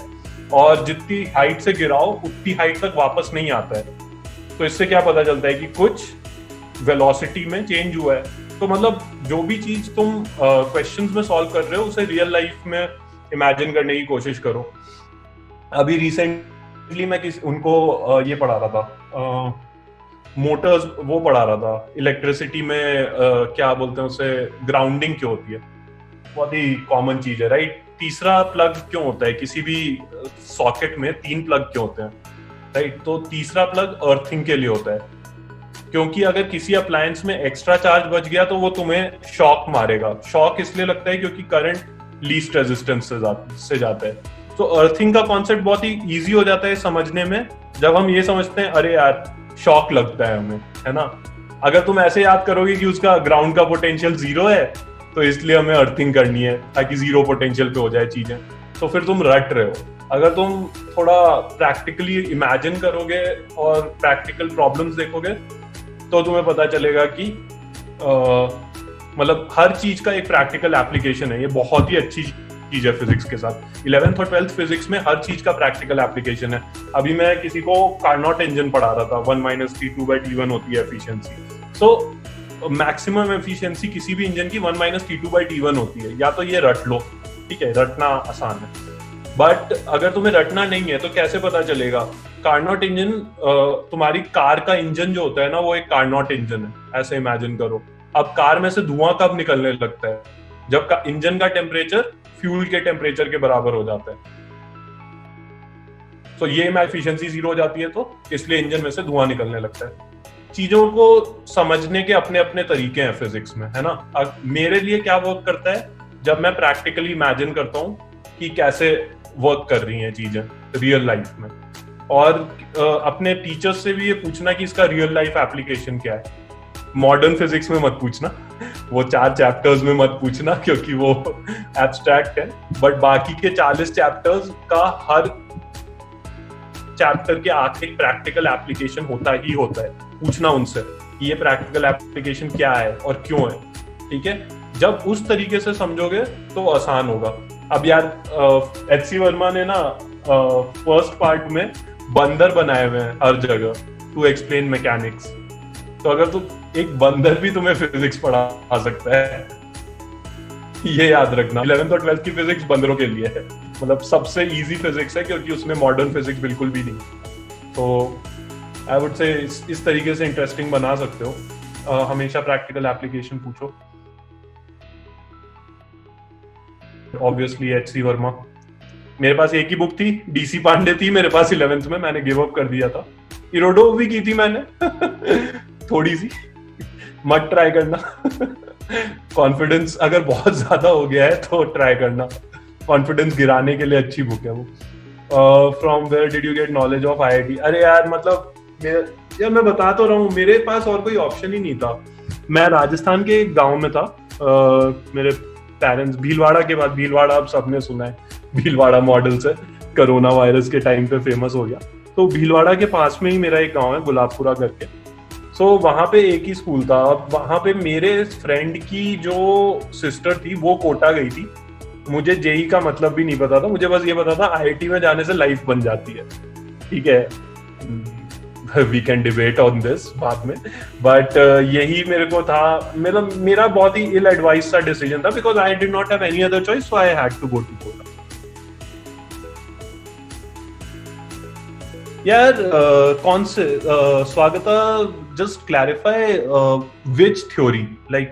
और जितनी हाइट से गिराओ उतनी हाइट तक वापस नहीं आता है। तो इससे क्या पता चलता है कि कुछ वेलोसिटी में चेंज हुआ है। तो मतलब जो भी चीज तुम क्वेश्चंस में सॉल्व कर रहे हो उसे रियल लाइफ में इमेजिन करने की कोशिश करो। अभी रिसेंटली मैं उनको ये पढ़ा रहा था, मोटर्स वो पढ़ा रहा था, इलेक्ट्रिसिटी में क्या बोलते हैं उसे, ग्राउंडिंग क्यों होती है, बहुत ही कॉमन चीज है, राइट। तीसरा प्लग क्यों होता है, किसी भी सॉकेट में 3 प्लग क्यों होते हैं, राइट। तो तीसरा प्लग अर्थिंग के लिए होता है, क्योंकि अगर किसी अप्लायंस में एक्स्ट्रा चार्ज बच गया तो वो तुम्हें शॉक मारेगा। शॉक इसलिए लगता है क्योंकि करंट लीस्ट रेजिस्टेंस से जाता है। तो अर्थिंग का कॉन्सेप्ट बहुत ही इजी हो जाता है समझने में जब हम ये समझते हैं अरे यार शॉक लगता है हमें, है ना। अगर तुम ऐसे याद करोगे कि उसका ग्राउंड का पोटेंशियल 0 है तो इसलिए हमें अर्थिंग करनी है ताकि 0 पोटेंशियल पे हो जाए चीजें, तो फिर तुम रट रहे हो। अगर तुम थोड़ा प्रैक्टिकली इमेजिन करोगे और प्रैक्टिकल प्रॉब्लम्स देखोगे तो तुम्हें पता चलेगा कि मतलब हर चीज का एक प्रैक्टिकल एप्लीकेशन है। ये बहुत ही अच्छी चीज है फिजिक्स के साथ। 11th और 12th फिजिक्स में हर चीज का प्रैक्टिकल एप्लीकेशन है। अभी मैं किसी को कार्नोट इंजन पढ़ा रहा था, 1 - T2/T1 होती है एफिशिएंसी। सो मैक्सिमम एफिशिएंसी किसी भी इंजन की 1 - T2/T1 होती है। या तो ये रट लो, ठीक है, रटना आसान है, बट अगर तुम्हें रटना नहीं है तो कैसे पता चलेगा। कार्नोट इंजन, तुम्हारी कार का इंजन जो होता है ना वो एक कार्नोट इंजन है, ऐसे इमेजिन करो। अब कार में से धुआं कब निकलने लगता है, जब इंजन का टेम्परेचर फ्यूल के टेम्परेचर के बराबर हो जाता है। तो ये एफिशिएंसी 0 हो जाती है, तो इसलिए इंजन में से धुआं निकलने लगता है। चीजों को समझने के अपने अपने तरीके हैं फिजिक्स में, है ना। अब मेरे लिए क्या वर्क करता है, जब मैं प्रैक्टिकली इमेजिन करता हूँ कि कैसे वर्क कर रही हैं चीजें रियल लाइफ में, और अपने टीचर्स से भी ये पूछना कि इसका रियल लाइफ एप्लीकेशन क्या है। मॉडर्न फिजिक्स में मत पूछना, वो 4 चैप्टर्स में मत पूछना क्योंकि वो एब्स्ट्रैक्ट है, बट बाकी के 40 चैप्टर्स का हर चैप्टर के आखिर प्रैक्टिकल एप्लीकेशन होता ही होता है। पूछना उनसे कि ये प्रैक्टिकल एप्लीकेशन क्या है और क्यों है, ठीक है। जब उस तरीके से समझोगे तो आसान होगा। अब यार एच.सी. वर्मा ने ना फर्स्ट पार्ट में बंदर बनाए हुए हैं हर जगह टू एक्सप्लेन मैकेनिक्स। तो अगर तुम एक बंदर भी तुम्हें फिजिक्स पढ़ा सकता है, ये याद रखना। 11th और 12th की फिजिक्स बंदरों के लिए है, मतलब सबसे इजी फिजिक्स है क्योंकि उसमें मॉडर्न फिजिक्स बिल्कुल भी नहीं। तो आई वुड से इस तरीके से इंटरेस्टिंग बना सकते हो। हमेशा प्रैक्टिकल एप्लीकेशन पूछो। ऑब्वियसली एच.सी. वर्मा। मेरे पास एक ही बुक थी, डी.सी. पांडे थी मेरे पास 11th में, मैंने गिव अप कर दिया था। इरोडोव भी की थी मैंने थोड़ी सी, मत ट्राई करना कॉन्फिडेंस अगर बहुत ज्यादा हो गया है तो ट्राई करना, कॉन्फिडेंस गिराने के लिए अच्छी बुक है वो। From where did you get knowledge of IIT? अरे यार मतलब यार मैं बता तो रहा हूँ, मेरे पास और कोई ऑप्शन ही नहीं था। मैं राजस्थान के एक गाँव में था, मेरे पेरेंट्स, भीलवाड़ा के बाद, भीलवाड़ा आप सबने सुना है, भीलवाड़ा मॉडल से कोरोना वायरस के टाइम पे फेमस हो गया। तो भीलवाड़ा के पास में ही मेरा एक गांव है गुलाबपुरा करके। सो वहां पे एक ही स्कूल था। अब वहां पे मेरे फ्रेंड की जो सिस्टर थी वो कोटा गई थी। मुझे जेई का मतलब भी नहीं पता था, मुझे बस ये पता था आईआईटी में जाने से लाइफ बन जाती है, ठीक है। We can debate on this बाद में, बट यही मेरे को था। मेरा बहुत ही इल एडवाइस सा डिसीजन था because I did not have any other choice, so I had to go to Kota. यार कौन से Swagata, just clarify which theory, like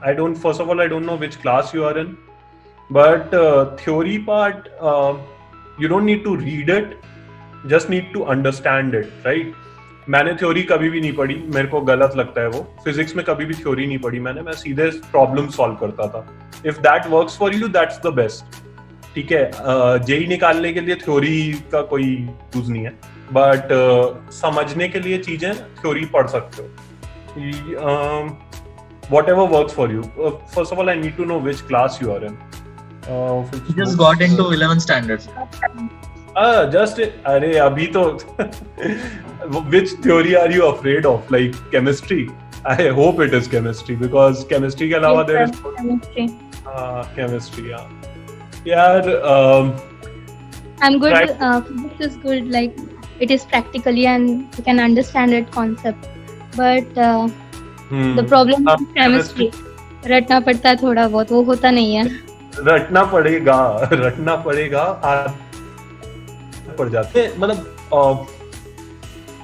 I don't, first of all I don't know which class you are in, but theory part, you don't need to read it, just need to understand it, right? मैंने थ्योरी कभी भी नहीं पढ़ी, मेरे को गलत लगता है वो। फिजिक्स में कभी भी थ्योरी नहीं पढ़ी मैंने, मैं सीधे प्रॉब्लम सॉल्व करता था। If that works for you that's the best, ठीक है। जेई निकालने के लिए थ्योरी का कोई यूज नहीं है, बट समझने के लिए चीजें थ्योरी पढ़ सकते हो। whatever works for you. First of all, I need to know which class you are in. You just got into 11th standard. Just अरे अभी तो which theory are you afraid of? Like chemistry? I hope it is chemistry because chemistry के अलावा there is chemistry. Chemistry, yeah. यार I'm good. Physics is good. Like it is practically and you can understand it concept. But the problem is chemistry. रटना पड़ता है थोड़ा बहुत, वो होता नहीं है। रटना पड़ेगा पड़ जाते, मतलब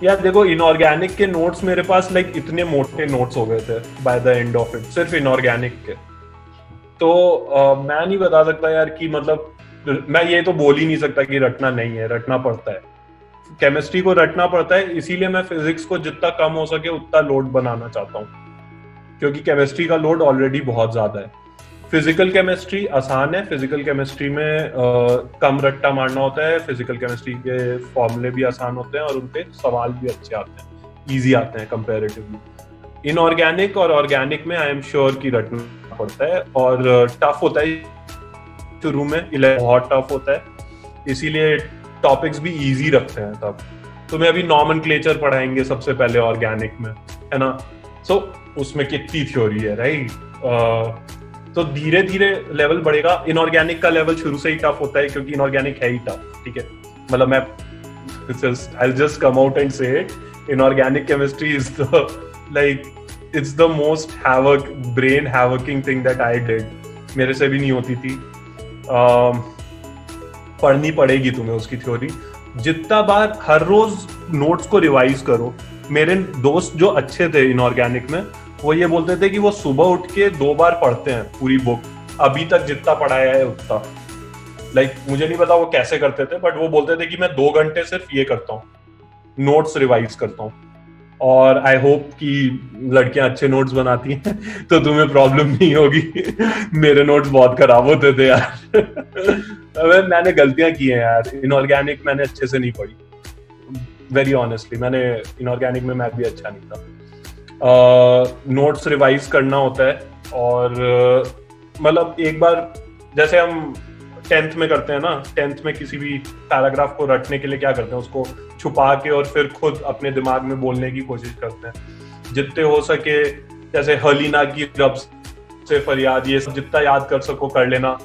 यार देखो, इनऑर्गेनिक के नोट्स मेरे पास लाइक इतने मोटे नोट्स हो गए थे by the end of it, सिर्फ इनऑर्गेनिक के। तो मैं नहीं बता सकता यार कि मतलब मैं ये तो बोल ही नहीं सकता कि रटना नहीं है, रटना पड़ता है। केमिस्ट्री को रटना पड़ता है, इसीलिए मैं फिजिक्स को जितना कम हो सके उतना लोड बनाना चाहता हूँ, क्योंकि केमिस्ट्री का लोड ऑलरेडी बहुत ज्यादा है। फिजिकल केमिस्ट्री आसान है, फिजिकल केमिस्ट्री में कम रट्टा मारना होता है, फिजिकल केमिस्ट्री के फॉर्मूले भी आसान होते हैं और उनपे सवाल भी अच्छे आते हैं, इजी आते हैं कंपैरेटिवली। इनऑर्गेनिक और ऑर्गेनिक में आई एम श्योर कि रटना पड़ता है और टफ होता है शुरू में, बहुत टफ होता है, इसीलिए टॉपिक्स भी इजी रखते हैं तब। तुम्हें अभी नॉमेनक्लेचर पढ़ाएंगे सबसे पहले ऑर्गेनिक में, है ना, सो उसमें कितनी थ्योरी है, राइट। तो धीरे धीरे लेवल बढ़ेगा। इनऑर्गेनिक का लेवल शुरू से ही टफ होता है क्योंकि इनऑर्गेनिक है ही टफ, ठीक है। मतलब मैं I'll just come out and say it, inorganic chemistry is the it's the most brain havocing thing that I did. मेरे से भी नहीं होती थी। पढ़नी पड़ेगी तुम्हें उसकी थ्योरी। जितना बार हर रोज नोट्स को रिवाइज करो। मेरे दोस्त जो अच्छे थे इनऑर्गेनिक में, वो ये बोलते थे कि वो सुबह उठ के 2 बार पढ़ते हैं पूरी बुक, अभी तक जितना पढ़ाया है उतना। मुझे नहीं पता वो कैसे करते थे, बट वो बोलते थे कि मैं 2 घंटे सिर्फ ये करता हूँ, नोट्स रिवाइज करता हूँ। और आई होप कि लड़कियां अच्छे नोट्स बनाती हैं तो तुम्हें प्रॉब्लम नहीं होगी। मेरे नोट्स बहुत खराब होते थे यार। मैंने गलतियां की हैं यार, इनऑर्गेनिक मैंने अच्छे से नहीं पढ़ी, वेरी ऑनेस्टली। मैंने इनऑर्गेनिक में मैं भी अच्छा नहीं था। नोट्स रिवाइज करना होता है और मतलब एक बार जैसे हम 10th में करते हैं ना, 10th में किसी भी पैराग्राफ को रटने के लिए क्या करते हैं, उसको छुपा के और फिर खुद अपने दिमाग में बोलने की कोशिश करते हैं जितने हो सके। जैसे हलीना की रब से फरियाद, ये सब जितना याद कर सको कर लेना,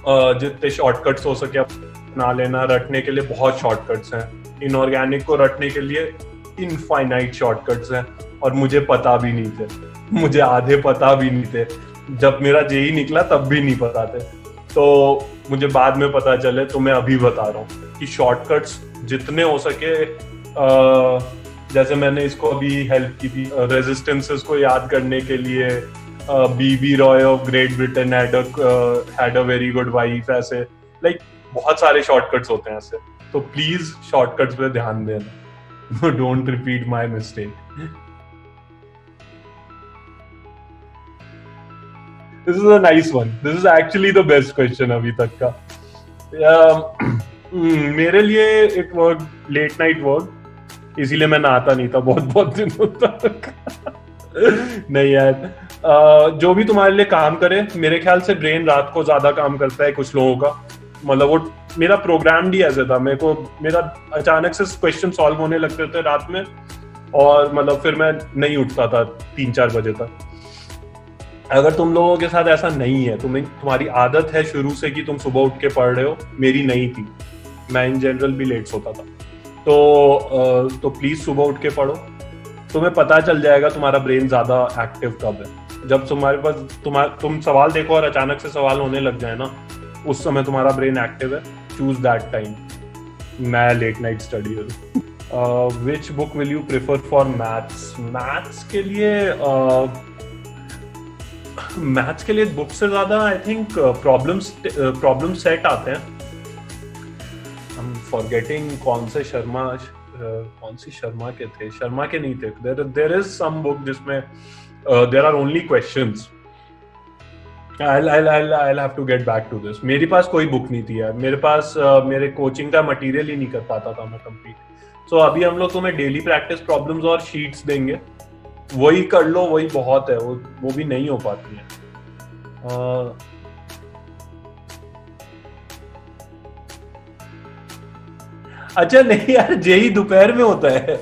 जितने शॉर्टकट्स हो सके अपना लेना। रटने के लिए बहुत शॉर्टकट्स हैं, इनऑर्गेनिक को रटने के लिए इनफाइनाइट शॉर्टकट्स हैं, और मुझे पता भी नहीं थे, मुझे आधे पता भी नहीं थे। जब मेरा जेई निकला तब भी नहीं पता थे, तो मुझे बाद में पता चले, तो मैं अभी बता रहा हूँ कि शॉर्टकट्स जितने हो सके। जैसे मैंने इसको अभी हेल्प की थी रेजिस्टेंसेस को याद करने के लिए, BB Roy of Great Britain had a very good wife, ऐसे बहुत सारे शॉर्टकट्स होते हैं ऐसे। तो प्लीज शॉर्टकट्स पे ध्यान देना, don't repeat my mistake. This is a nice one. This is actually the best question अभी तक का। मेरे लिए it worked late night work, इसीलिए मैं नहाता नहीं था बहुत दिनों तक। नहीं यार, जो भी तुम्हारे लिए काम करे, मेरे ख्याल से ब्रेन रात को ज्यादा काम करता है कुछ लोगों का। मतलब वो मेरा प्रोग्राम भी ऐसे था, मेरा अचानक से क्वेश्चन सॉल्व होने लगते थे रात में, और मतलब फिर मैं नहीं उठता था 3-4 बजे तक। अगर तुम लोगों के साथ ऐसा नहीं है, तुम्हारी आदत है शुरू से कि तुम सुबह उठ के पढ़ रहे हो, मेरी नहीं थी, मैं इन जनरल भी लेट सोता था, तो प्लीज सुबह उठ के पढ़ो। तुम्हें पता चल जाएगा तुम्हारा ब्रेन ज्यादा एक्टिव कब है। जब तुम्हारे पास तुम सवाल देखो और अचानक से सवाल होने लग जाए ना, उस समय तुम्हारा ब्रेन एक्टिव है। Choose that time. मैं लेट नाइट स्टडी करूँ। Which book will you prefer for maths? Maths के लिए बुक से ज्यादा आई थिंक प्रॉब्लम सेट आते हैं। फॉरगेटिंग कौन सी शर्मा के थे, शर्मा के नहीं थे। देयर इज सम बुक जिसमें there are only questions. I'll have to get back to this. मेरे पास कोई बुक नहीं थी यार, मेरे पास मेरे कोचिंग का मटेरियल ही नहीं कर पाता था मैं कंप्लीट। सो अभी हम लोग तुम्हें डेली प्रैक्टिस प्रॉब्लम्स और शीट्स देंगे, वही कर लो, वही बहुत है। वो भी नहीं हो पाती है। अच्छा नहीं यार, जेई दोपहर में होता है।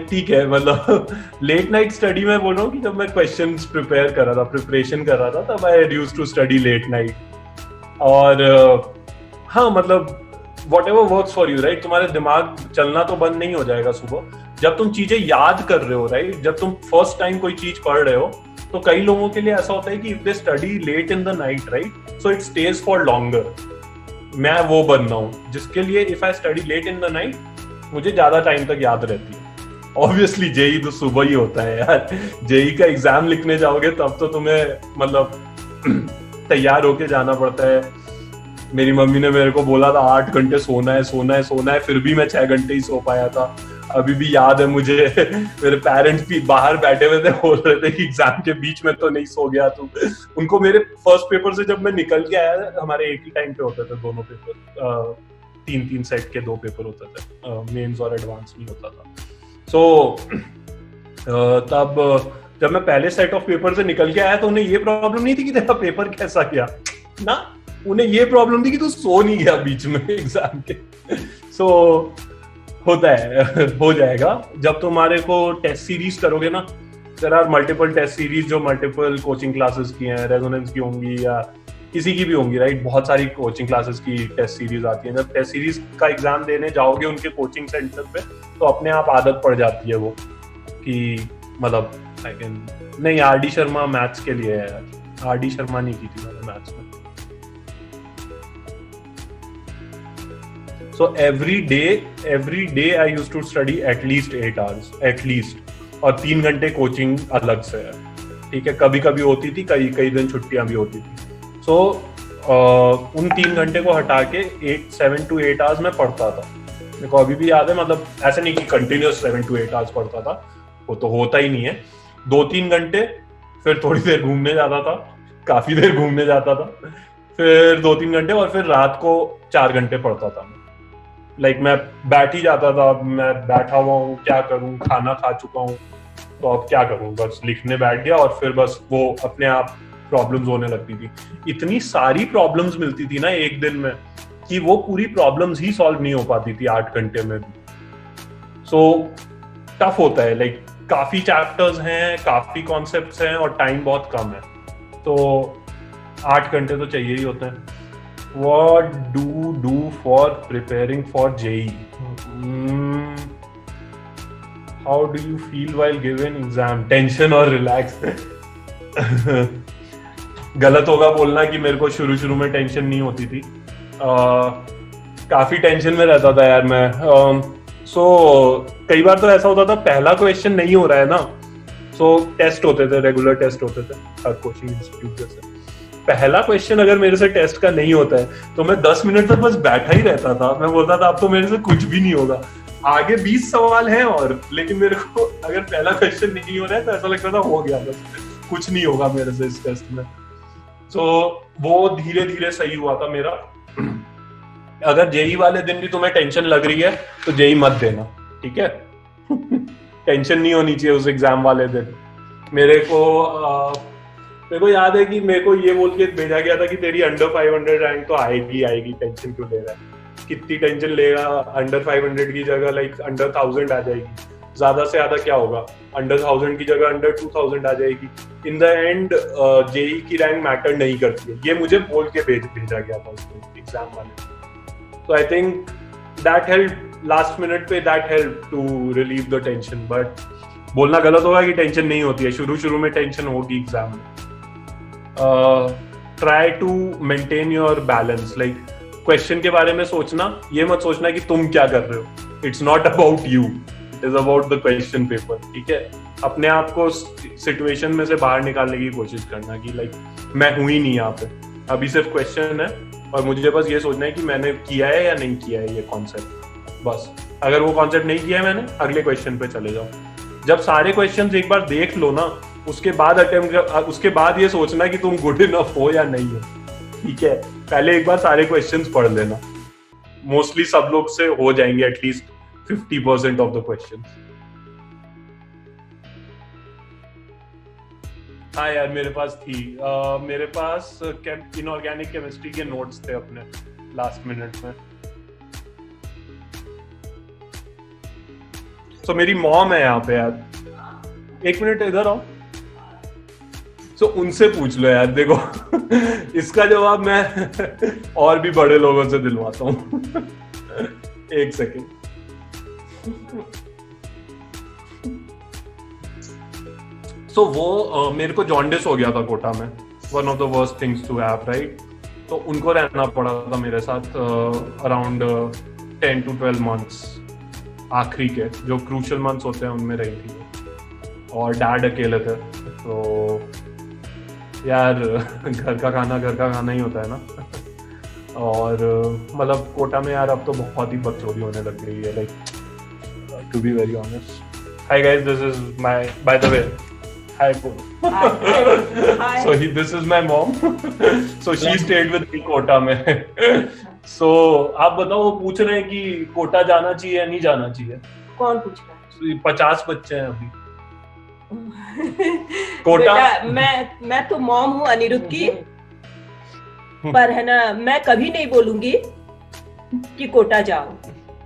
ठीक है, मतलब लेट नाइट स्टडी में बोल रहा हूँ कि जब मैं क्वेश्चंस प्रिपरेशन कर रहा था तब I used to study late night. और हाँ, मतलब whatever works for you, right? तुम्हारे दिमाग चलना तो बंद नहीं हो जाएगा सुबह जब तुम चीजें याद कर रहे हो, राइट? जब तुम फर्स्ट टाइम कोई चीज पढ़ रहे हो, तो कई लोगों के लिए ऐसा होता है कि if they study late in the night, right, so it stays for longer. मैं वो बनना हूँ जिसके लिए if I study late in the night, मुझे ज्यादा टाइम तक याद रहती है। ऑब्वियसली जेई तो सुबह ही होता है यार, जेई का एग्जाम लिखने जाओगे तब तो तुम्हें मतलब तैयार होके जाना पड़ता है। मेरी मम्मी ने मेरे को बोला था 8 घंटे सोना है सोना है सोना है, फिर भी मैं 6 घंटे ही सो पाया था। अभी भी याद है मुझे मेरे पेरेंट्स भी बाहर बैठे हुए थे, बोल रहे थे कि एग्जाम के बीच में तो नहीं सो गया तू। उनको मेरे फर्स्ट पेपर से जब मैं निकल के आया, हमारे एक ही टाइम पे होते थे दोनों पेपर, 3-3 सेट के 2 पेपर होते थे, मेंस और एडवांस नहीं होता था। सो तब जब मैं पहले सेट ऑफ पेपर से निकल के आया तो उन्हें ये प्रॉब्लम नहीं थी कि तेरा पेपर कैसा गया ना, उन्हें ये प्रॉब्लम थी कि तू सो नहीं गया बीच में एग्जाम के। सो होता है, हो जाएगा जब तुम्हारे को टेस्ट सीरीज करोगे ना। There are multiple test series जो मल्टीपल कोचिंग क्लासेस की हैं, रेजोनेंस की होंगी या किसी की भी होंगी, राइट। बहुत सारी कोचिंग क्लासेस की टेस्ट सीरीज आती हैं। जब टेस्ट सीरीज का एग्जाम देने जाओगे उनके कोचिंग सेंटर पे तो अपने आप आदत पड़ जाती है वो कि मतलब आई कैन नहीं। आरडी शर्मा मैथ्स के लिए है यार, आरडी शर्मा नहीं की थी मैंने मैथ्स में। So every day I used to study at least 8 hours at least, और 3 घंटे कोचिंग अलग से है, ठीक है। कभी कभी होती थी, कई दिन छुट्टियां भी होती थी। सो उन 3 घंटे को हटा के 7 to 8 आवर्स में पढ़ता था। मेरे को अभी भी याद है, मतलब ऐसे नहीं कि कंटिन्यूस 7 to 8 आवर्स पढ़ता था, वो तो होता ही नहीं है। 2-3 घंटे, फिर थोड़ी देर घूमने जाता था, काफी देर घूमने जाता था, फिर 2-3 घंटे, और फिर रात को 4 घंटे पढ़ता था। लाइक मैं बैठ ही जाता था, मैं बैठा हुआ हूँ क्या करूँ, खाना खा चुका हूँ तो अब क्या करूँ, बस लिखने बैठ गया, और फिर बस वो अपने आप प्रॉब्लम्स होने लगती थी। इतनी सारी प्रॉब्लम्स मिलती थी ना एक दिन में कि वो पूरी प्रॉब्लम्स ही सॉल्व नहीं हो पाती थी 8 घंटे में भी। सो टफ होता है, लाइक काफी चैप्टर्स हैं, काफी कॉन्सेप्ट्स हैं और टाइम बहुत कम है, तो 8 घंटे तो चाहिए ही होते हैं। What do for preparing for JEE? How do you feel while giving exam? Tension or relax? गलत होगा बोलना कि मेरे को शुरू में टेंशन नहीं होती थी। काफी टेंशन में रहता था यार मैं। कई बार तो ऐसा होता था पहला क्वेश्चन नहीं हो रहा है ना, टेस्ट होते थे, रेगुलर टेस्ट होते थे हर कोचिंग इंस्टीट्यूट जैसे। पहला क्वेश्चन अगर मेरे से टेस्ट का नहीं होता है तो मैं 10 मिनट तक बस बैठा ही रहता था। मैं बोलता था अब तो मेरे से कुछ भी नहीं होगा, आगे 20 सवाल हैं और, लेकिन मेरे को अगर पहला क्वेश्चन नहीं हो रहा है तो ऐसा लगता था हो गया, बस कुछ नहीं होगा मेरे से इस टेस्ट में। वो धीरे धीरे सही हुआ था मेरा। अगर जेई वाले दिन भी तुम्हें टेंशन लग रही है तो जेई मत देना, ठीक है। टेंशन नहीं होनी चाहिए उस एग्जाम वाले दिन। मेरे को याद है कि मेरे को ये बोल के भेजा गया था कि तेरी अंडर 500 रैंक तो आएगी, टेंशन क्यों ले रहा है, कितनी टेंशन लेगा, अंडर 500 की जगह लाइक अंडर 1000 आ जाएगी, ज्यादा से ज्यादा क्या होगा, अंडर 1000 की जगह अंडर 2000 आ जाएगी। इन द एंड जेई की रैंक मैटर नहीं करती है, ये मुझे बोल के भेजा गया था उसको एग्जाम वाले। तो I think that help, last minute पे that help to relieve the tension. But बोलना गलत होगा कि टेंशन नहीं होती है, शुरू में टेंशन होगी एग्जाम में। Try to maintain your balance, like question के बारे में सोचना, ये मत सोचना कि तुम क्या कर रहे हो। It's not about you, it is about the question paper, ठीक है। अपने आप को सिचुएशन में से बाहर निकालने की कोशिश करना कि लाइक मैं हूं ही नहीं यहाँ पे, अभी सिर्फ क्वेश्चन है और मुझे बस ये सोचना है कि मैंने किया है या नहीं किया है ये कॉन्सेप्ट। बस अगर वो कॉन्सेप्ट नहीं किया है मैंने, अगले क्वेश्चन पे चले जाओ। जब सारे क्वेश्चंस एक बार देख लो ना, उसके बाद ये सोचना कि तुम गुड इनफ हो या नहीं हो, ठीक है। पहले एक बार सारे क्वेश्चंस पढ़ लेना, मोस्टली सब लोग से हो जाएंगे एटलीस्ट 50% ऑफ द क्वेश्चंस। हाँ यार मेरे पास इनऑर्गेनिक केमिस्ट्री के नोट्स थे अपने लास्ट मिनट में। तो मेरी मॉम है यहाँ पे यार, एक मिनट इधर आओ। उनसे पूछ लो यार, देखो इसका जवाब मैं और भी बड़े लोगों से दिलवाता हूँ। एक सेकेंड। वो मेरे को जॉन्डिस हो गया था कोटा में, one of the worst things to have, right. तो उनको रहना पड़ा था मेरे साथ अराउंड 10 to 12 months। आखिरी के जो क्रूशल मंथ्स होते हैं उनमें रही थी और डैड अकेले थे, तो यार घर का खाना ही होता है ना। और मतलब कोटा में यार अब तो बहुत ही बकचोदी होने लग गई है, like to be very honest. Hi guys, this is my, by the way, hi so this is my mom, so she stayed with me Kota में। सो आप बताओ, वो पूछ रहे हैं कि कोटा जाना चाहिए या नहीं जाना चाहिए। कौन पूछ रहा है? 50 बच्चे हैं अभी कोटा। मैं तो मॉम हूँ अनिरुद्ध की, पर है ना, मैं कभी नहीं बोलूंगी कि कोटा जाओ,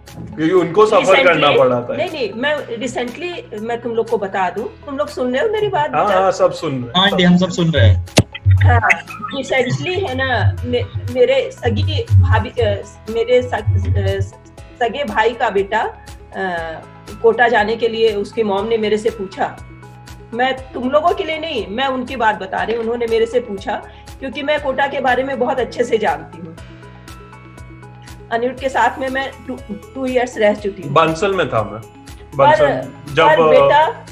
क्योंकि उनको सफर करना पड़ा था। नहीं, मैं रिसेंटली, मैं तुम लोग को बता दूं, तुम लोग सुन रहे हो मेरी बात? हाँ, सब सुन रहे हैं। हम सब सुन रहे हैं। हाँ, रिसेंटली है ना, मेरे सगी भाभी, मेरे सगे भाई का बेटा कोटा जाने के लिए उसकी मॉम ने मेरे से पूछा। मैं तुम लोगों के लिए नहीं, मैं उनकी बात बता रही हूँ। उन्होंने मेरे से पूछा क्योंकि मैं कोटा के बारे में बहुत अच्छे से जानती हूँ। अनिरुद्ध के साथ में मैं 2 इयर्स रह चुकी हूँ। बंसल में था मैं, जब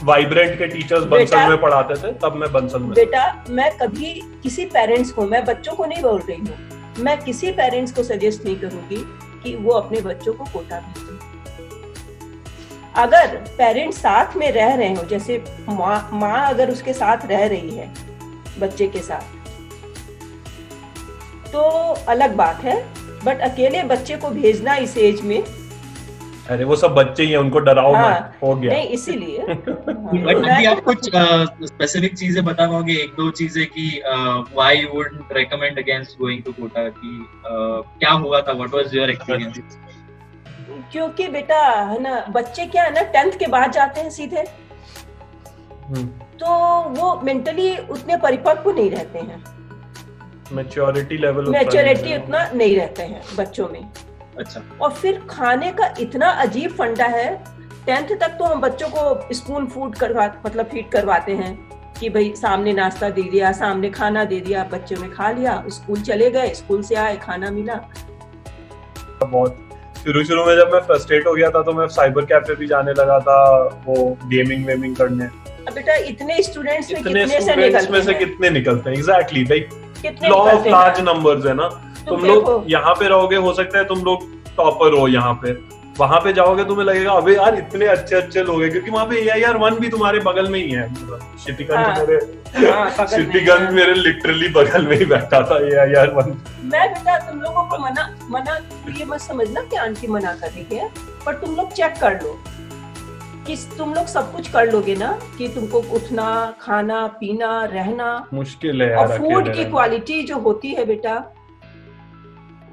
वाइब्रेंट के टीचर्स बंसल में पढ़ाते थे तब मैं बंसल में। बेटा, मैं कभी किसी पेरेंट्स को, मैं बच्चों को नहीं बोल रही हूँ, मैं किसी पेरेंट्स को सजेस्ट नहीं करूंगी कि वो अपने बच्चों को कोटा भेजें। अगर पेरेंट्स साथ में रह रहे हो, जैसे माँ अगर उसके साथ रह रही है बच्चे के साथ, तो अलग बात है, बट अकेले बच्चे को भेजना इस एज में, अरे वो सब बच्चे ही हैं, उनको डराओ मत, हो गया। नहीं, इसीलिए बट आप कुछ स्पेसिफिक चीजें बता पाओगे, 1-2 चीजें कि why you would recommend against going to Kota, कि क्या हुआ था, व्हाट वाज योर एक्सपीरियंस? क्योंकि बेटा है ना, बच्चे क्या है ना, 10th के बाद जाते हैं सीधे, तो वो मेंटली उतने परिपक्व नहीं रहते हैं, मैच्योरिटी उतना नहीं रहते हैं बच्चों में। अच्छा। और फिर खाने का इतना अजीब फंडा है। 10th तक तो हम बच्चों को स्पून फूड फीड करवाते हैं कि भाई सामने नाश्ता दे दिया, सामने खाना दे दिया, बच्चों ने खा लिया, स्कूल चले गए, स्कूल से आए, खाना मिला। बहुत शुरू में जब मैं फ्रस्ट्रेट हो गया था तो मैं साइबर कैफे भी जाने लगा था, वो गेमिंग करने। अब बेटा इतने स्टूडेंट्स में कितने निकलते हैं? Exactly, like law of large numbers है ना। तुम लोग यहाँ पे रहोगे, हो सकता है तुम लोग टॉपर हो यहाँ पे, वहां पे जाओगे तुम्हें लगेगा अबे यार इतने अच्छे लोग हैं, क्योंकि वहाँ पे AIR-1 भी तुम्हारे बगल में ही है। क्षितिगंज मेरे लिटरली बगल में ही बैठा था AIR-1। मैं बेटा तुम लोगों को मना ये मत समझना कि आंटी मना कर रही है, पर तुम लोग चेक कर लो कि तुम लोग सब कुछ कर लोगे ना, कि तुमको उठना, खाना पीना, रहना मुश्किल है यार। और फूड की क्वालिटी जो होती है बेटा,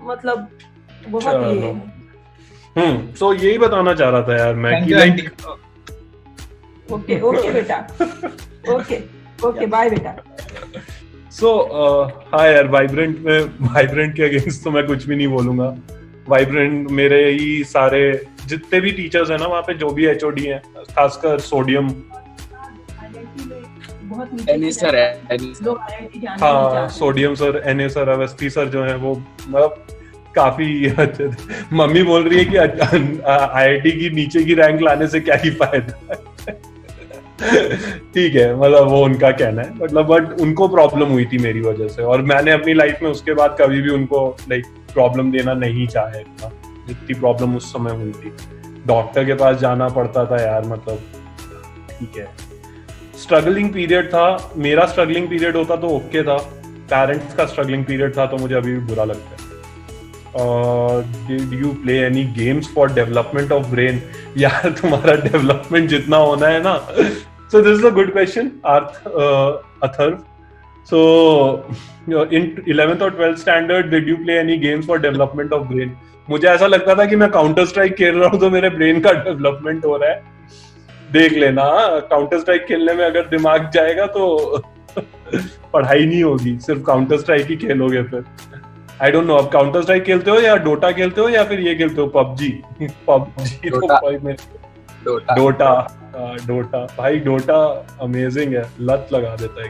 मतलब बहुत ही है। सो यही बताना चाह रहा था यार मैं कि लाइक ओके बेटा, ओके बाय बेटा। सो हाँ यार, वाइब्रेंट के अगेंस्ट तो मैं कुछ भी नहीं बोलूंगा। वाइब्रेंट मेरे ही सारे जितने भी टीचर्स हैं ना वहाँ पे, जो भी HOD हैं, खासकर सोडियम, हाँ sodium sir, NA sir, Awasthi sir जो हैं, वो मतलब काफी अच्छे थे। मम्मी बोल रही है कि IIT की नीचे की रैंक लाने से क्या ही फायदा है। ठीक है, मतलब वो उनका कहना है, मतलब बट उनको प्रॉब्लम हुई थी मेरी वजह से, और मैंने अपनी लाइफ में उसके बाद कभी भी उनको लाइक प्रॉब्लम देना नहीं चाहे था, जितनी प्रॉब्लम उस समय हुई थी। डॉक्टर के पास जाना पड़ता था यार, मतलब ठीक है, स्ट्रगलिंग पीरियड था। मेरा स्ट्रगलिंग पीरियड होता तो ओके था, पेरेंट्स का स्ट्रगलिंग पीरियड था तो मुझे अभी भी बुरा लगता है। Did you play any games for development of brain? यार तुम्हारा डेवलपमेंट जितना होना है ना, so this is a good question, Atharv. So in 11th or 12th standard, did you play any games for development of brain? मुझे ऐसा लगता था कि मैं काउंटर स्ट्राइक खेल रहा हूँ तो मेरे ब्रेन का डेवलपमेंट हो रहा है। देख लेना, काउंटर स्ट्राइक खेलने में अगर दिमाग जाएगा तो पढ़ाई नहीं होगी, सिर्फ काउंटर स्ट्राइक ही खेलोगे फिर। आई डोंट नो, अब काउंटर स्ट्राइक खेलते हो या डोटा खेलते हो या फिर ये खेलते हो PUBG तो भाई मैं डोटा भाई, डोटा अमेजिंग है, लत लगा देता है।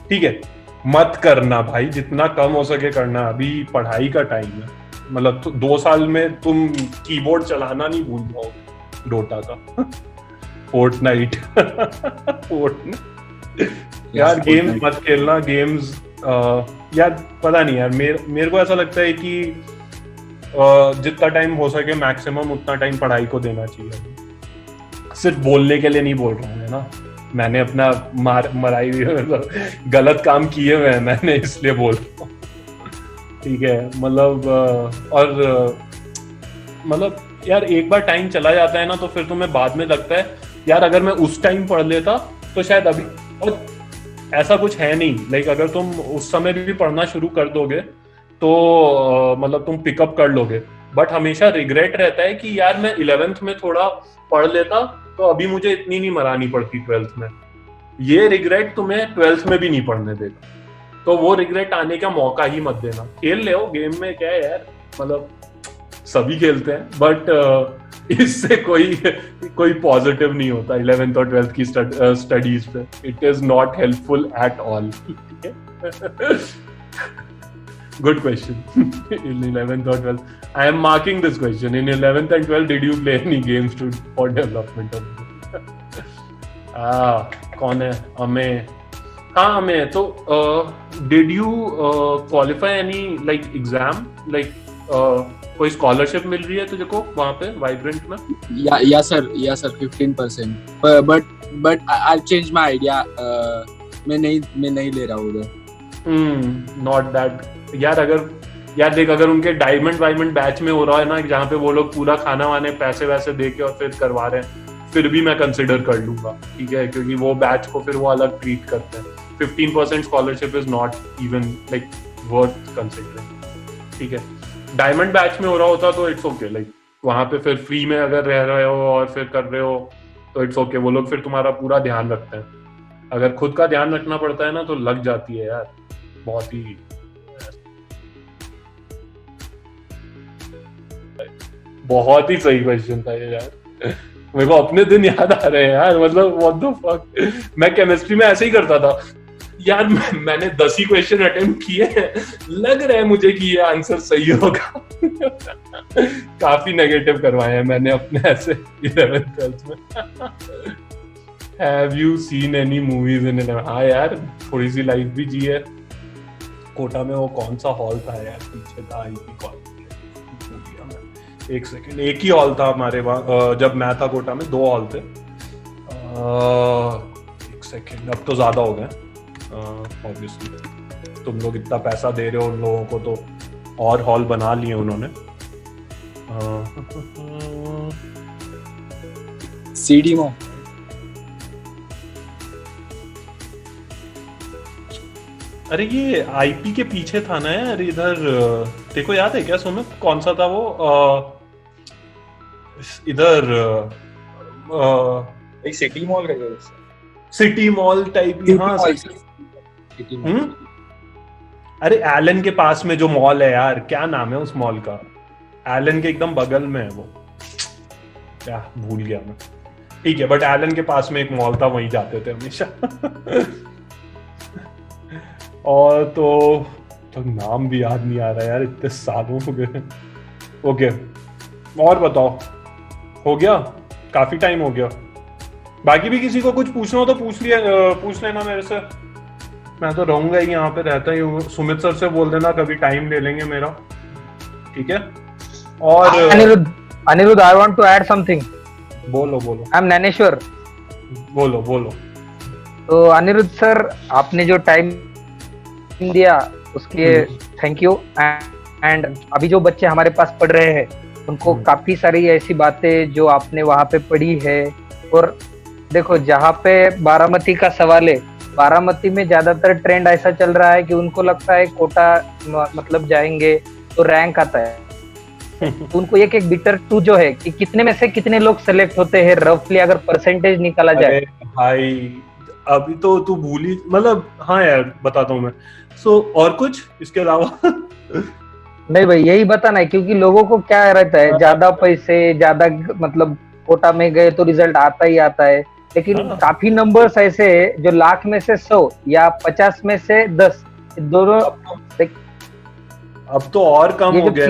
ठीक है, मत करना भाई, जितना कम हो सके करना, अभी पढ़ाई का टाइम है। मतलब 2 साल में तुम कीबोर्ड चलाना नहीं भूल पाओगे, डोटा का। फोर्टनाइट। यार गेम्स मत खेलना, गेम्स यार पता नहीं यार, मेरे को ऐसा लगता है कि जितना टाइम हो सके मैक्सिमम उतना टाइम पढ़ाई को देना चाहिए। सिर्फ बोलने के लिए नहीं बोल रहा हूँ, है ना, मैंने अपना मराई हुई मतलब गलत काम किए हुए हैं मैंने, इसलिए बोल रहा हूँ। ठीक है, मतलब और मतलब यार एक बार टाइम चला जाता है ना, तो फिर तुम्हें बाद में लगता है यार अगर मैं उस टाइम पढ़ लेता तो शायद अभी, और ऐसा कुछ है नहीं। लाइक अगर तुम उस समय भी पढ़ना शुरू कर दोगे तो मतलब तुम पिकअप कर लोगे, बट हमेशा रिग्रेट रहता है कि यार मैं 11th में थोड़ा पढ़ लेता तो अभी मुझे इतनी नहीं मरानी पड़ती 12th में। ये रिग्रेट तुम्हें 12th में भी नहीं पढ़ने देगा, तो वो रिग्रेट आने का मौका ही मत देना। खेल ले, गेम में क्या है यार, मतलब सभी खेलते हैं, बट इससे कोई पॉजिटिव नहीं होता 11th और 12th की स्टडीज पे। It is not helpful at all. Good question. In 11th or 12th, I am marking this question. In 11th and 12th, did you play any games for development of it? कौन है? अमेय। हाँ अमेय, तो did you qualify any like exam, like कोई स्कॉलरशिप मिल रही है तुझे को वहाँ पे वाइब्रेंट में? Yeah sir 15%. But I've changed my idea. मैं नहीं ले रहा हूँ उधर। Not that. यार देख, अगर उनके डायमंड बैच में हो रहा है ना, जहाँ पे वो लोग पूरा खाना वाने पैसे वैसे दे के और फिर करवा रहे हैं, फिर भी मैं कंसिडर कर लूंगा, ठीक है, क्योंकि वो बैच को फिर वो अलग ट्रीट करते हैं। 15% scholarship is not even like worth considering, ठीक है। डायमंड बैच में हो रहा होता तो इट्स ओके, लाइक वहां पे फिर फ्री में अगर रह रहे हो और फिर कर रहे हो तो इट्स ओके, वो लोग फिर तुम्हारा पूरा ध्यान रखते हैं। अगर खुद का ध्यान रखना पड़ता है ना तो लग जाती है यार बहुत ही। बहुत ही सही क्वेश्चन था ये यार, मेरे को अपने दिन याद आ रहे हैं यार, मतलब व्हाट द फक। मैं केमिस्ट्री में ऐसे ही करता था यार, मैंने 10 ही क्वेश्चन अटेम्प्ट किए हैं, लग रहा है मुझे कि ये आंसर सही होगा। काफी नेगेटिव करवाए हैं मैंने अपने ऐसे 11th 12th में। Have you seen any movies in 11th? हाँ यार, थोड़ी सी लाइफ भी जी है। कोटा में वो कौन सा हॉल था यार, पीछे था आईपी कॉलेज। एक सेकंड, एक ही हॉल था हमारे वहाँ जब मैं था कोटा में, 2 हॉल थे। एक सेकंड, अब तो ज्यादा हो गए ऑब्वियसली, तुम लोग इतना पैसा दे रहे हो उन लोगों को तो और हॉल बना लिए उन्होंने। CD mall. अरे ये आईपी के पीछे था ना यार, इधर देखो, याद है क्या सुमित, कौन सा था वो? इधर सिटी मॉल का, सिटी मॉल टाइप ही। हाँ अरे एलन के पास में जो मॉल है यार, क्या नाम है उस मॉल का? एलन के एकदम बगल में है वो, क्या भूल गया मैं। ठीक है, बट एलन के पास में एक मॉल था, वहीं जाते थे हमेशा। और तो नाम भी याद नहीं आ रहा यार, इतने सालों हो गए। ओके, और बताओ, हो गया? काफी टाइम हो गया। बाकी भी किसी को कुछ पूछना हो तो पूछ लेना मेरे से, मैं तो रहूंगा ही, यहाँ पे रहता ही हूँ। सुमित सर से बोल देना, कभी टाइम ले लेंगे मेरा, ठीक है? और Aniruddh, I want to add something. बोलो। I am Gyaneshwar. बोलो। तो अनिरुद्ध सर, आपने जो टाइम दिया उसके थैंक यू। एंड अभी जो बच्चे हमारे पास पढ़ रहे हैं उनको काफी सारी ऐसी बातें जो आपने वहां पे पढ़ी है। और देखो, जहाँ पे बारामती का सवाल है, बारामती में ज्यादातर ट्रेंड ऐसा चल रहा है कि उनको लगता है कोटा मतलब जाएंगे तो रैंक आता है। तो उनको एक बिटर 2 जो है कि कितने में से कितने लोग सेलेक्ट होते हैं, रफली अगर परसेंटेज निकाला जाए। भाई अभी तो तू भूली, मतलब हाँ यार बताता हूँ मैं। और कुछ इसके अलावा? नहीं भाई, यही बताना है, क्योंकि लोगों को क्या रहता है, ज्यादा पैसे, ज्यादा मतलब कोटा में गए तो रिजल्ट आता ही आता है, लेकिन काफी नंबर्स ऐसे हैं जो लाख में से 100 या 50 में से 10 दोनों। अब तो और कम हो गया।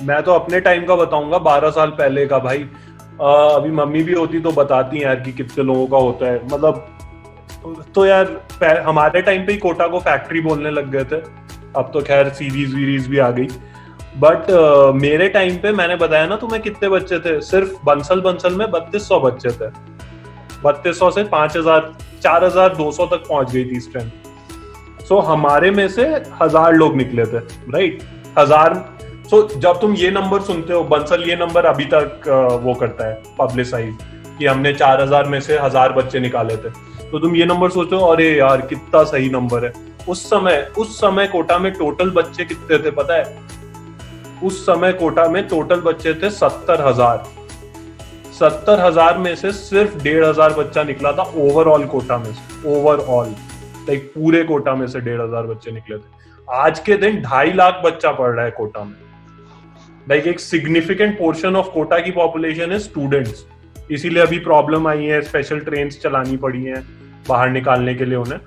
मैं तो अपने टाइम का बताऊंगा, 12 साल पहले का भाई। अभी मम्मी भी होती तो बताती हैं यार कि कितने लोगों का होता है, मतलब तो यार हमारे टाइम पे ही कोटा को फैक्ट्री बोलने लग गए थे, अब तो खैर सीरीज वीरीज भी आ गई, बट मेरे टाइम पे मैंने बताया ना तुम्हें कितने बच्चे थे, सिर्फ बंसल में 3200 बच्चे थे, 3200 से 5000 4200 तक पहुंच गई थी स्ट्रेंथ। सो हमारे में से 1000 लोग निकले थे, राइट, 1000। सो जब तुम ये नंबर सुनते हो, बंसल ये नंबर अभी तक वो करता है पब्लिसाइज कि हमने 4000 में से 1000 बच्चे निकाले थे, तो तुम ये नंबर सोचो, अरे यार कितना सही नंबर है। उस समय कोटा में टोटल बच्चे कितने थे पता है? उस समय कोटा में टोटल बच्चे थे 70,000। 70,000 में से सिर्फ 1,500 बच्चा निकला था ओवरऑल कोटा में से, ओवरऑल लाइक पूरे कोटा में से 1,500 बच्चे निकले थे। आज के दिन 2.5 लाख बच्चा पढ़ रहा है कोटा में, लाइक एक सिग्निफिकेंट पोर्शन ऑफ कोटा की पॉपुलेशन है स्टूडेंट्स। इसीलिए अभी प्रॉब्लम आई है, स्पेशल ट्रेन्स चलानी पड़ी हैं बाहर निकालने के लिए उन्हें,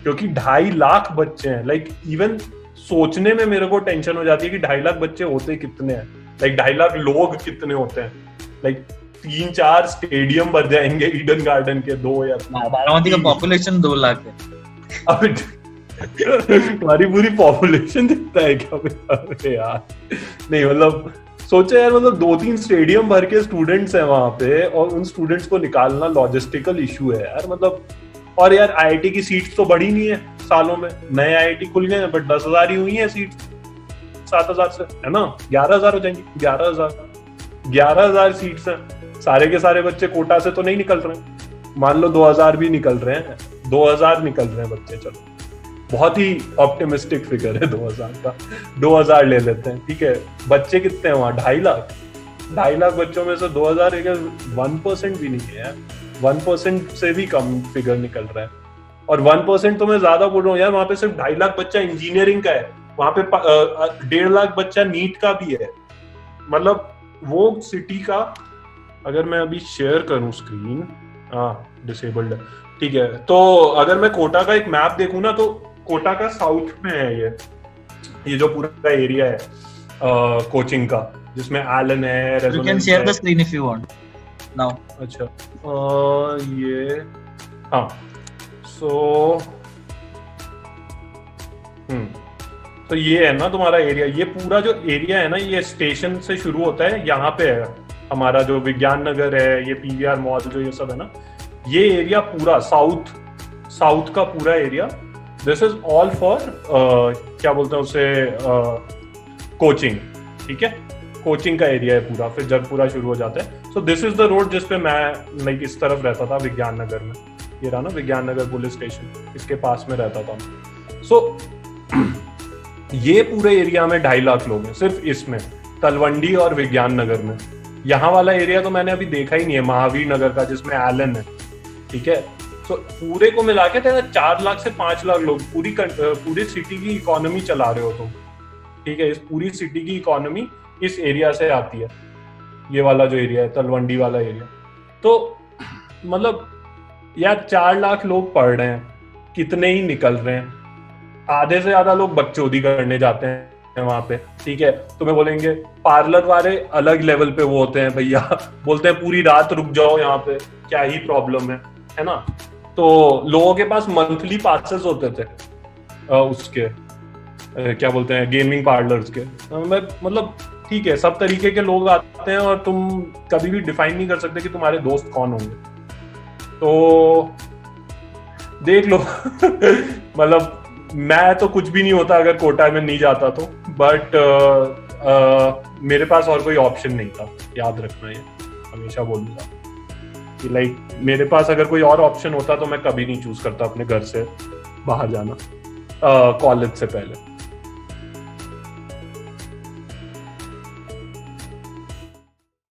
क्योंकि 2.5 लाख बच्चे हैं। लाइक इवन सोचने में मेरे को टेंशन हो जाती है कि 2.5 लाख बच्चे होते कितने हैं, लाइक 2.5 लाख लोग कितने होते हैं। लाइक 3-4 स्टेडियम भर जाएंगे ईडन गार्डन के, 2 या बारामती का पॉपुलेशन 2 लाख है। अबे तुम्हारी पूरी पॉपुलेशन दिखता है क्या? अरे यार नहीं, मतलब सोचे यार, मतलब 2-3 स्टेडियम भर के स्टूडेंट्स हैं वहां पे, और उन स्टूडेंट्स को निकालना लॉजिस्टिकल इशू है यार, मतलब। और यार आईआईटी की सीट्स तो बढ़ी नहीं है सालों में, नए आईआईटी खुल गए हैं बट 10,000 ही हुई है सीट्स 7,000 से, है ना? 11,000 हो जाएंगी, 11,000 सीट्स हैं। सारे के सारे बच्चे कोटा से तो नहीं निकल रहे हैं, मान लो 2,000 भी निकल रहे हैं, 2,000 निकल रहे हैं बच्चे, चलो बहुत ही ऑप्टिमिस्टिक फिगर है 2,000 का, 2,000 ले लेते हैं, ठीक है। बच्चे कितने हैं वहां? 2.5 लाख। 2.5 लाख बच्चों में से 2,000 1% भी नहीं है यार, 1% से भी कम फिगर निकल रहा है। और 1% तो मैं ज्यादा बोल रहा हूँ यार, वहां पे सिर्फ 2.5 लाख बच्चा इंजीनियरिंग का है, वहां पे 1.5 लाख बच्चा नीट का भी है। मतलब वो सिटी का, अगर मैं अभी शेयर करूं स्क्रीन, डिसेबल्ड है, ठीक है। तो अगर मैं कोटा का एक मैप देखूं ना, तो कोटा का साउथ में है ये जो पूरा एरिया है कोचिंग का, जिसमें एलन है, You can share the screen if you want now. अच्छा, ये हाँ, सो तो ये है ना तुम्हारा एरिया, ये पूरा जो एरिया है ना, ये स्टेशन से शुरू होता है, यहाँ पे है हमारा जो विज्ञान नगर है, ये पीवीआर मॉल जो ये सब है ना, ये एरिया पूरा साउथ का पूरा area, this is all for क्या बोलते हैं उसे, कोचिंग, ठीक है। कोचिंग का एरिया है पूरा, फिर जब पूरा शुरू हो जाता है। सो दिस इज द रोड जिसपे मैं लाइक इस तरफ रहता था, विज्ञान नगर में, ये रहा ना विज्ञान नगर पुलिस स्टेशन, इसके पास में रहता था। सो ये पूरे एरिया में 2.5 लाख लोग हैं, सिर्फ इसमें तलवंडी और विज्ञान नगर में। यहाँ वाला एरिया तो मैंने अभी देखा ही नहीं है, महावीर नगर का, जिसमें एलन है, ठीक है। तो पूरे को मिला के 4 लाख से 5 लाख लोग पूरी सिटी की इकोनॉमी चला रहे हो तुम, ठीक है। इस पूरी सिटी की इकोनॉमी इस एरिया से आती है, ये वाला जो एरिया है, तलवंडी वाला एरिया। तो मतलब यार 4 लाख लोग पढ़ रहे हैं, कितने ही निकल रहे हैं? आधे से ज्यादा लोग बकचोदी करने जाते हैं वहां पे, ठीक है। तुम्हें बोलेंगे पार्लर वाले अलग लेवल पे वो होते हैं भैया, बोलते हैं पूरी रात रुक जाओ यहाँ पे, क्या ही प्रॉब्लम है ना। तो लोगों के पास मंथली पासेस होते थे उसके क्या बोलते हैं, गेमिंग पार्लर्स के। मतलब ठीक है, सब तरीके के लोग आते हैं, और तुम कभी भी डिफाइन नहीं कर सकते कि तुम्हारे दोस्त कौन होंगे। तो देख लो मतलब मैं तो कुछ भी नहीं होता अगर कोटा में नहीं जाता तो, बट मेरे पास और कोई ऑप्शन नहीं था, याद रखना, ये हमेशा बोलूंगा कि लाइक मेरे पास अगर कोई और ऑप्शन होता तो मैं कभी नहीं चूज करता अपने घर से बाहर जाना कॉलेज से पहले।